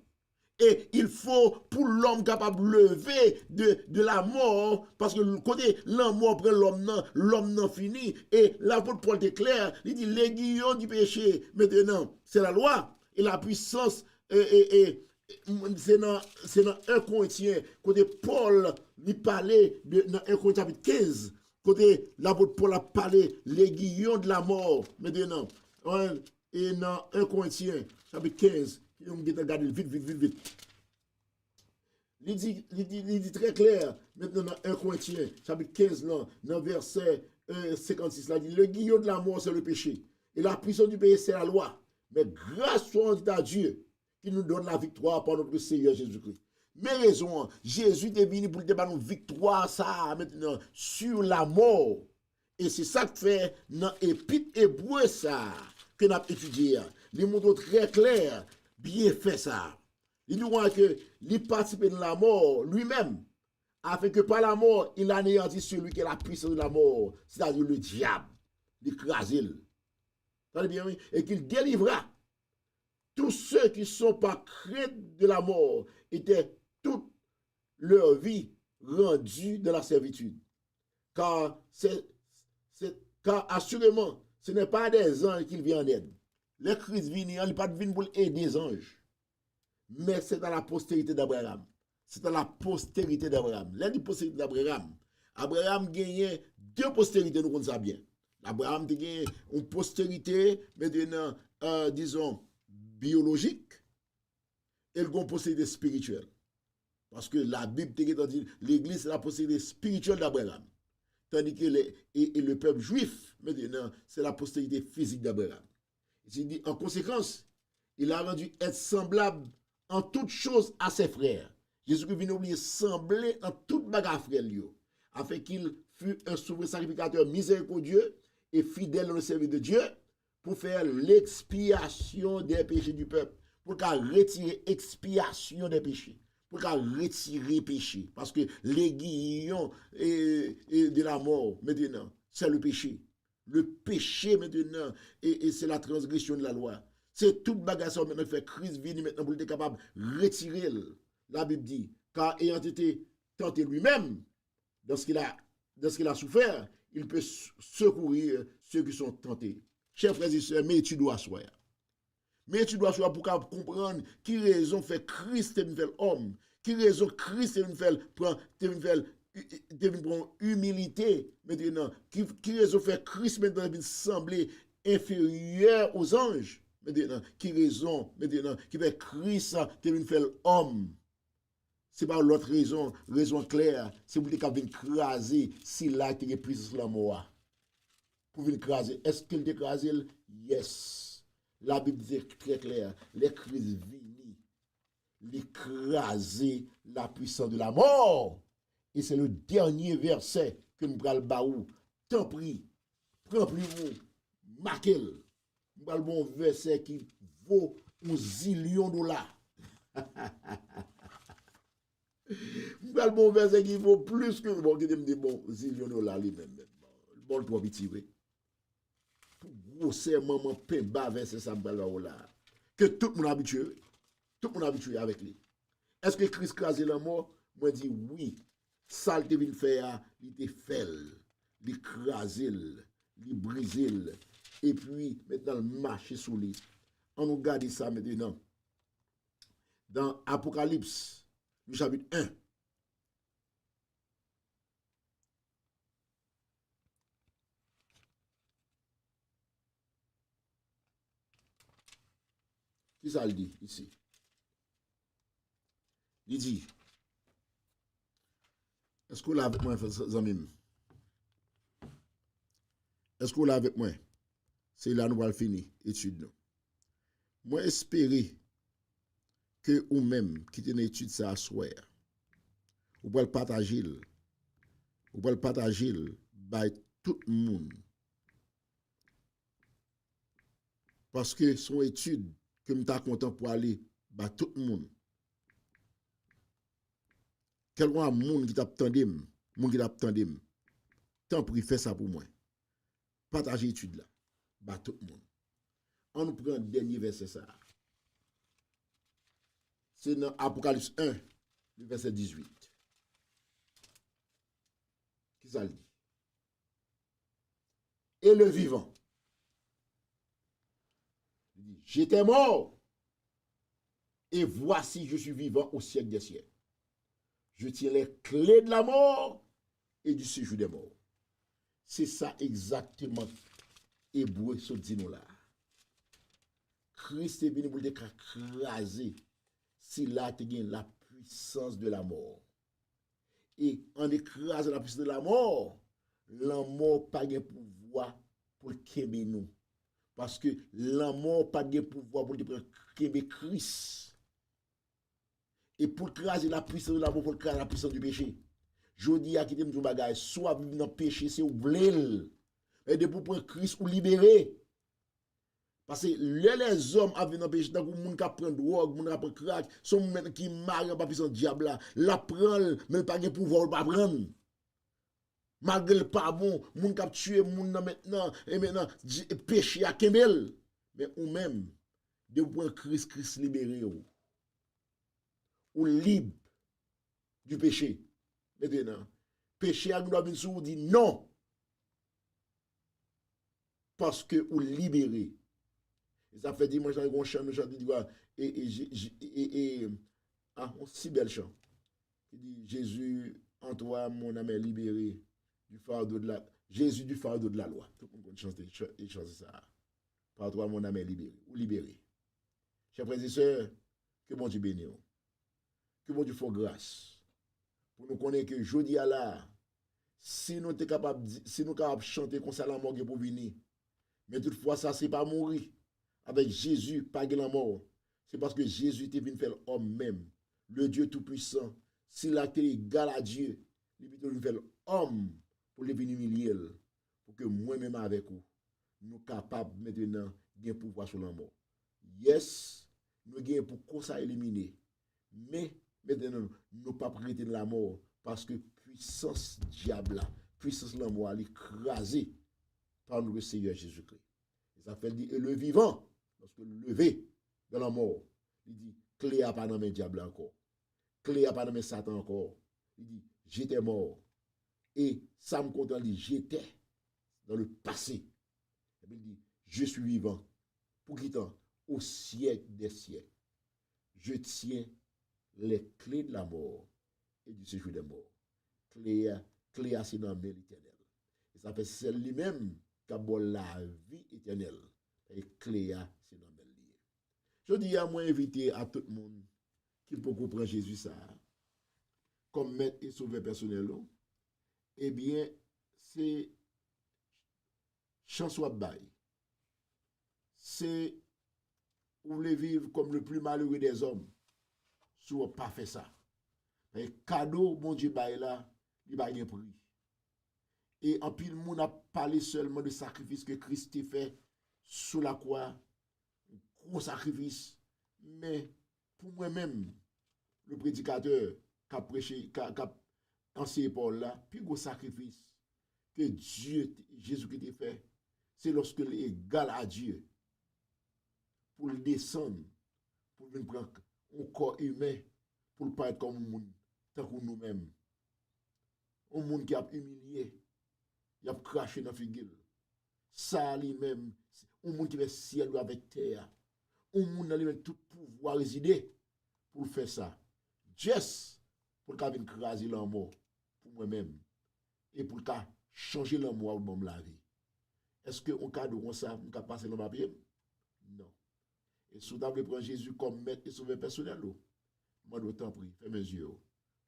Et il faut, pour l'homme capable de lever de la mort, parce que le côté, la mort prend l'homme n'en finit. Et l'apôtre Paul déclare, il dit, l'aiguillon du péché, maintenant, c'est la loi. Et la puissance, c'est dans 1 Corinthiens, côté Paul, il parlait dans 1 Corinthiens chapitre 15, côté l'apôtre Paul a parlé, l'aiguillon de la mort, maintenant. Et dans 1 Corinthiens chapitre 15, on va regarder vite. Il dit très clair, maintenant dans 1 Corinthiens, chapitre 15, dans verset 56, là, il dit, le guillon de la mort, c'est le péché. Et la puissance du péché, c'est la loi. Mais grâce soit à Dieu, qui nous donne la victoire par notre Seigneur Jésus-Christ. Mais raison, Jésus est venu pour te donner une victoire, ça, maintenant, sur la mort. Et c'est ça que fait dans l'épître hébreu, ça, que nous avons étudié. Il montre très clair, bien fait ça. Il nous voit que il participe de la mort lui-même, afin que par la mort, il anéantit celui qui est la puissance de la mort, c'est-à-dire le diable, l'écrasé. Bien, oui? Et qu'il délivra tous ceux qui ne sont pas craints de la mort, étaient toute leur vie rendus de la servitude. Car assurément, ce n'est pas des anges qu'il vient en aide. Le Christ vient, il n'est pas venu pour aider des anges. Mais c'est dans la postérité d'Abraham. C'est dans la postérité d'Abraham. L'un des postérités d'Abraham. Abraham gagnait deux postérités, nous connaissons ça bien. Abraham a gagné une postérité, maintenant, disons, biologique, et une postérité spirituelle. Parce que la Bible dit l'Église, c'est la postérité spirituelle d'Abraham. Tandis que le peuple juif, maintenant, c'est la postérité physique d'Abraham. Il dit, en conséquence, il a rendu être semblable en toutes choses à ses frères. Jésus-Christ vient oublier sembler en toute bagarre frère, afin qu'il fût un souverain sacrificateur miséricordieux et fidèle dans le service de Dieu pour faire l'expiation des péchés du peuple, pour qu'il retire expiation des péchés, pour qu'il retire péché. Parce que l'aiguillon de la mort, maintenant, c'est le péché. Le péché, maintenant, et c'est la transgression de la loi. C'est toute bagarre maintenant qui fait Christ vient maintenant pour être capable de retirer. La Bible dit, car ayant été tenté lui-même dans ce qu'il a souffert, il peut secourir ceux qui sont tentés. Chers frères et sœurs, mais tu dois soir. Mais tu dois soir pour comprendre qui raison fait Christ te fait homme, qui raison Christ te fait prendre humilité maintenant, qui raison fait Christ maintenant sembler inférieur aux anges. Maintenant, qui raison, maintenant, qui fait Christ te fait homme. C'est pas l'autre raison claire, c'est pour qu'il vienne craser si là qui est puissance sur la mort. Pour venir craser. Est-ce qu'il t'écrase? Yes. La Bible dit très clair, les Christ viennent l'écraser la puissance de la mort. Et c'est le dernier verset que nous allons baou. Tant pis, prends plus vous, marquez-le. Nous allons bon verset qui vaut $1 zillion. Nous allons bon verset qui vaut plus que bon, qui me dit bon $1 zillion lui-même. Bon, pour petit, oui. Grossièrement, mon pain bas verset ça là. Que tout le monde habitué. Tout le monde habitué avec lui. Est-ce que Christ crasé la mort? Moi, dis oui. Ça, il devait faire, il te fait, il crasé, il brisé, et puis maintenant, il marche sous lui. On nous garde ça maintenant. Dans Apocalypse, le chapitre 1. Qui ça le dit ici? Il dit, est-ce que vous l'avez avec moi, Zamim? Est-ce que vous l'avez avec moi? C'est là nous allons finir l'étude. Moi, espérer que ou même qui une étude ça à soir. Ou pouvez le partager. Ou pouvez le partager by tout le monde. Parce que son étude que m'ta content pour aller by tout le monde. Quelqu'un monde qui t'attendait, monde qui t'attendait. Tant pour faire ça pour moi. Partagez l'étude là by tout le monde. On nous prend le dernier verset ça. C'est dans Apocalypse 1, le verset 18. Qui ça le dit? Et le vivant. Il dit, j'étais mort. Et voici, je suis vivant au siècle des siècles. Je tiens les clés de la mort et du séjour des morts. C'est ça exactement. Hébreu se dit nous là. Christ est venu pour écraser. Si là, tu gagnes la puissance de la mort. Et en écrasant la puissance de la mort n'a pas de pouvoir pour qu'aimer nous. Parce que la mort n'a pas de pouvoir pour qu'aimer Christ. Et pour écraser la puissance de la mort, pour écraser la puissance du péché. Je dis à qui t'aime du bagage, soit vivre dans le péché, c'est oublier. Et de pour prendre Christ ou libérer. Parce que les hommes avaient dans le péché, donc les gens qui prennent drogue, les gens qui prennent crack, sont gens qui marient pas puissant diable là, la prennent, mais pas de pouvoir pas prendre. Malgré le pas bon, les gens qui tuent les gens maintenant, et maintenant, péché à Kemel. Mais ou même, de prendre Christ libéré, ou libre du péché. Maintenant, péché à nous doit venir sur vous dit non. Parce que ou libéré. Et ça fait dimanche dans un chant, nous chantons un si bel chant. Il dit Jésus, en toi, mon âme est libérée du fardeau de la Jésus du fardeau de la loi. Tout le monde chante ça. Par toi, mon âme est libérée ou libérée. Chers frères et sœurs, que bon Dieu bénisse. Que bon Dieu fasse grâce. Pour nous connaître que jeudi à là, si nous sommes capables de chanter comme ça la mort pour venir. Mais toutefois, ça, c'est pas mourir. Avec Jésus, pas de la mort. C'est parce que Jésus était venu faire l'homme même. Le Dieu Tout-Puissant. S'il a été égal à Dieu, il est venu faire l'homme pour le venir humilier. Pour que moi-même avec vous, nous sommes capables maintenant de pouvoir sur la mort. Yes, nous avons pour ça éliminer. Mais maintenant, nous ne pas prêter de la mort parce que puissance diable, puissance de la mort, elle est écrasée par notre Seigneur Jésus-Christ. Ça fait dire, et le vivant, lorsque levé dans la mort, il dit, clé à pas dans mes diables encore, clé à pas dans mes Satan encore. Il dit, j'étais mort. Et ça me content, il dit, j'étais dans le passé. Et puis il dit, je suis vivant. Pour qui temps? Au siècle des siècles. Je tiens les clés de la mort et du séjour des morts. Clé à c'est dans l'éternel. Et ça fait c'est lui-même qui a la vie éternelle. Et clé à c'est dans lié. Je dis à moi inviter à tout le monde qui peut comprendre Jésus ça comme maître et sauveur personnel. Eh bien, c'est chance ou bail. C'est vous voulez vivre comme le plus malheureux des hommes. Si vous pas fait ça. Mais cadeau, mon Dieu, bail là, il va y avoir prix. Et en pile, monde a parlé seulement de sacrifice que Christ a fait sous la croix. Gros sacrifice. Mais pour moi-même, le prédicateur qui a prêché, qui a enseigné Paul là, plus gros sacrifice que Dieu, Jésus-Christ a fait, c'est lorsque il est égal à Dieu. Pour le descendre, pour venir prendre un corps humain, pour ne pas être comme un monde, tant que nous-mêmes. Un monde qui a humilié, il a craché dans la figure. Ça lui-même, un monde qui fait ciel avec terre. Un monde qui a lui-même tout pouvoir résider pour faire ça. Juste pour qu'il vienne craser l'amour pour moi-même. Et pour qu'il changer l'amour pour la vie. Est-ce qu'on cadre comme ça, on peut passer dans ma pied? Non. Et si vous avez pris Jésus comme maître et sauveur personnel, moi, je t'en prie, fais mes yeux,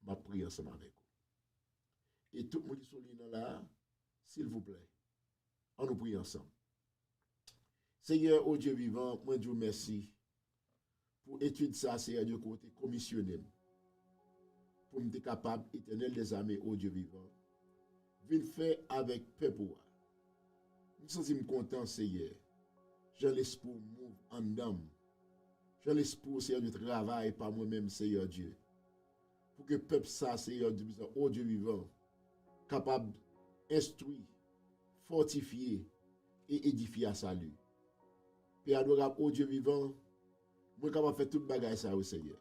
je prie ensemble avec vous. Et tout le monde qui sont là, s'il vous plaît, on nous prie ensemble. Seigneur, oh Dieu vivant, moi, je vous remercie pour étude ça, Seigneur Dieu, côté commissionné. Pour me être capable, éternel des armées, au Dieu vivant. Viens faire avec peuple. Je me sens content, Seigneur. J'ai l'espoir move en dame. J'ai l'espoir, Seigneur, de travail par moi-même, Seigneur Dieu. Pour que le peuple, ça, Seigneur Dieu, au Dieu vivant, capable d'instruire, fortifier et édifier à salut. Père adorable, au Dieu vivant, moi, capable de faire tout le bagage, ça, au Seigneur.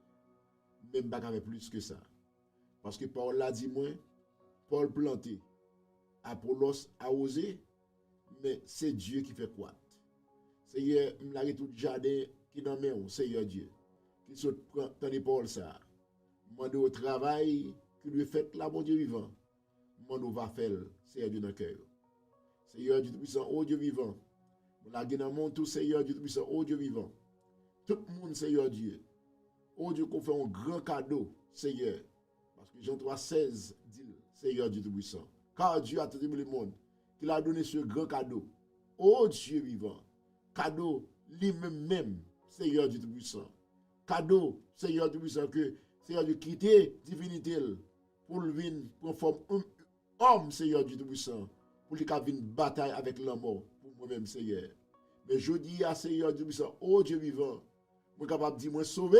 Même bagage plus que ça. Parce que Paul l'a dit, moi, Paul planté, Apollos arrosé, mais c'est Dieu qui fait quoi. Seigneur, je m'l'ai tout jardin qui dans mes mains, Seigneur Dieu. Qui se prend dans les Paul ça. Mande au travail que lui fait là, mon Dieu vivant. Mande va faire, Seigneur Dieu dans le cœur. Seigneur Dieu Tout-Puissant, oh Dieu vivant. La dans mon tout, Seigneur Dieu Tout-Puissant, oh Dieu vivant. Tout le monde, Seigneur Dieu. Oh Dieu, qu'on fait un grand cadeau, Seigneur. Parce que Jean 3,16 dit, Seigneur Dieu Tout-Puissant. Car Dieu a tout aimé le monde, qu'il a donné ce grand cadeau. Oh Dieu vivant. Cadeau lui-même, Seigneur Dieu Tout-Puissant. Cadeau, Seigneur Dieu Tout-Puissant, que Seigneur Dieu quitter divinité pour le venir pour forme homme, Seigneur Dieu Tout-Puissant, pour qu'il ait une bataille avec la mort, pour moi-même, Seigneur. Mais je dis à Seigneur Dieu Tout-Puissant, oh Dieu vivant, je suis capable de dire, moi sauvé,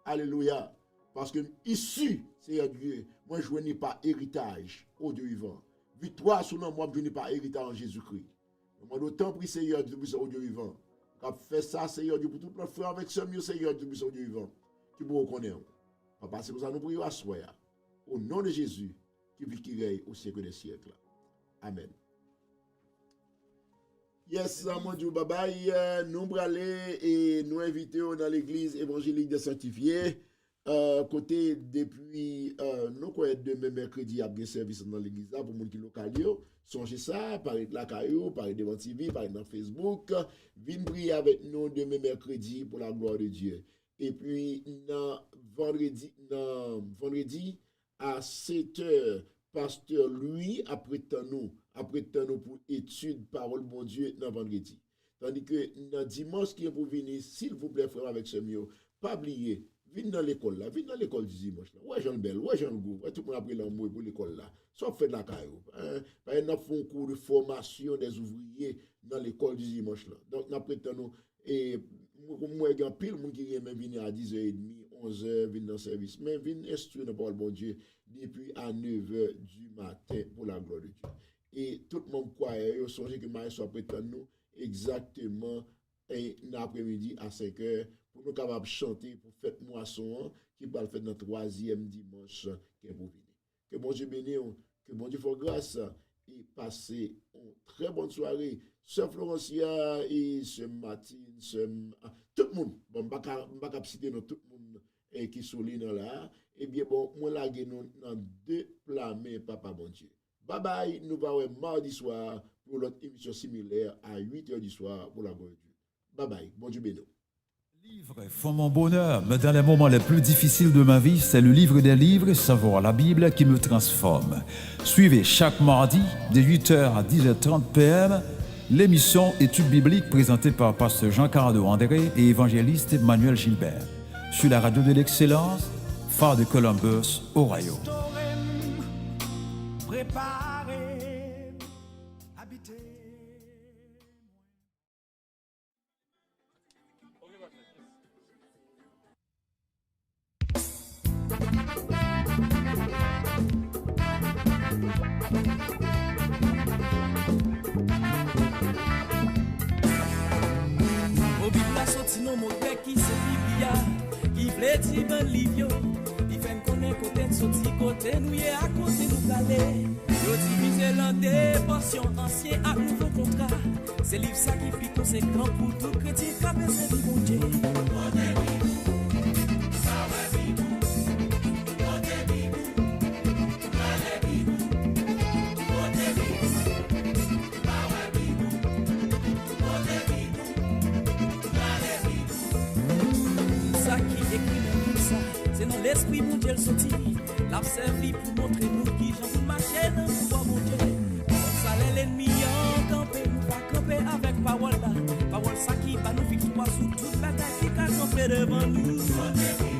alléluia, parce que issu, Seigneur Dieu, moi je n'ai pas héritage, oh Dieu vivant. Victoire sur moi, je n'ai pas héritage en Jésus-Christ. Moi, d'autant prie, Seigneur Dieu Tout-Puissant, oh Dieu vivant. Quand fait ça, Seigneur Dieu, pour tout notre frère avec ce mieux, Seigneur Dieu Tout-Puissant, oh Dieu vivant, qui vous reconnaît. Papa, c'est pour ça que nous prions à soi, au nom de Jésus, qui vit, qui règne au siècle des siècles. Amen. Yes, mon Dieu, bye bye. Nous allons aller et nous inviter dans l'église évangélique des sanctifiés. Côté depuis nous quoi demain mercredi à bien service dans l'église là pour monde qui local songez ça parler de la caillou parler devant TV parler dans Facebook viens prier avec nous demain mercredi pour la gloire de Dieu et puis vendredi à 7h pasteur lui après nous pour étude parole bon Dieu dans vendredi tandis que dans dimanche qui est pour venir s'il vous plaît frère avec ce mieux pas oublier. Viens dans l'école là, viens dans l'école du dimanche là. Ouais, Jean Bel, ouais, Jean Gou, tout le monde a pris l'amour pour l'école là. Soit fait de la caillou. Par exemple, nous avons un cours de formation des ouvriers dans l'école du dimanche là. Donc, nous prétendons, et moi, il y a pile de monde qui vient venir à 10h30, 11h, venir dans le service. Mais venir instruire dans la parole de Dieu depuis à 9h du matin pour la gloire de Dieu. Et tout le monde croit, il songe que Marie soit prétendant nous exactement l'après-midi à 5h. Pour nous capables de chanter pour fête moisson qui va le faire dans le 3e dimanche qui est pour venir. Que bon Dieu bénisse, que bon Dieu fasse grâce et passer une très bonne soirée. Sœur Florencia et Sœur Martine, tout le monde, bon, je ne vais pas citer tout le monde qui sont là. Eh bien, bon, moi, là, nous dans 2 plats, mais papa bon Dieu. Bye bye, nous allons mardi soir pour l'autre émission similaire à 8h du soir pour la gloire de Dieu. Bye bye, bon Dieu bénisse. Livres font mon bonheur, mais dans les moments les plus difficiles de ma vie, c'est le livre des livres, savoir la Bible, qui me transforme. Suivez chaque mardi, de 8h à 10h30 p.m., l'émission Études bibliques présentée par pasteur Jean-Carlo André et évangéliste Manuel Gilbert. Sur la radio de l'excellence, phare de Columbus, Ohio. Sinon mon père qui c'est Biblia qui vle di ban livre il fait connaître côté de sorti côté nous y à côté nous caler yo divisé l'en des portions ancien à nouveau contrat c'est livre ça qui fait conséquent pour tout chrétien qui a besoin de bon Dieu. L'esprit mon Dieu sorti, l'a servi pour montrer nous qui j'en marcher dans le pouvoir mon Dieu. Comme ça l'ennemi en campé, nous va camper avec parole là. Parole ça qui va nous victoire sous toute bataille qui a campé devant nous.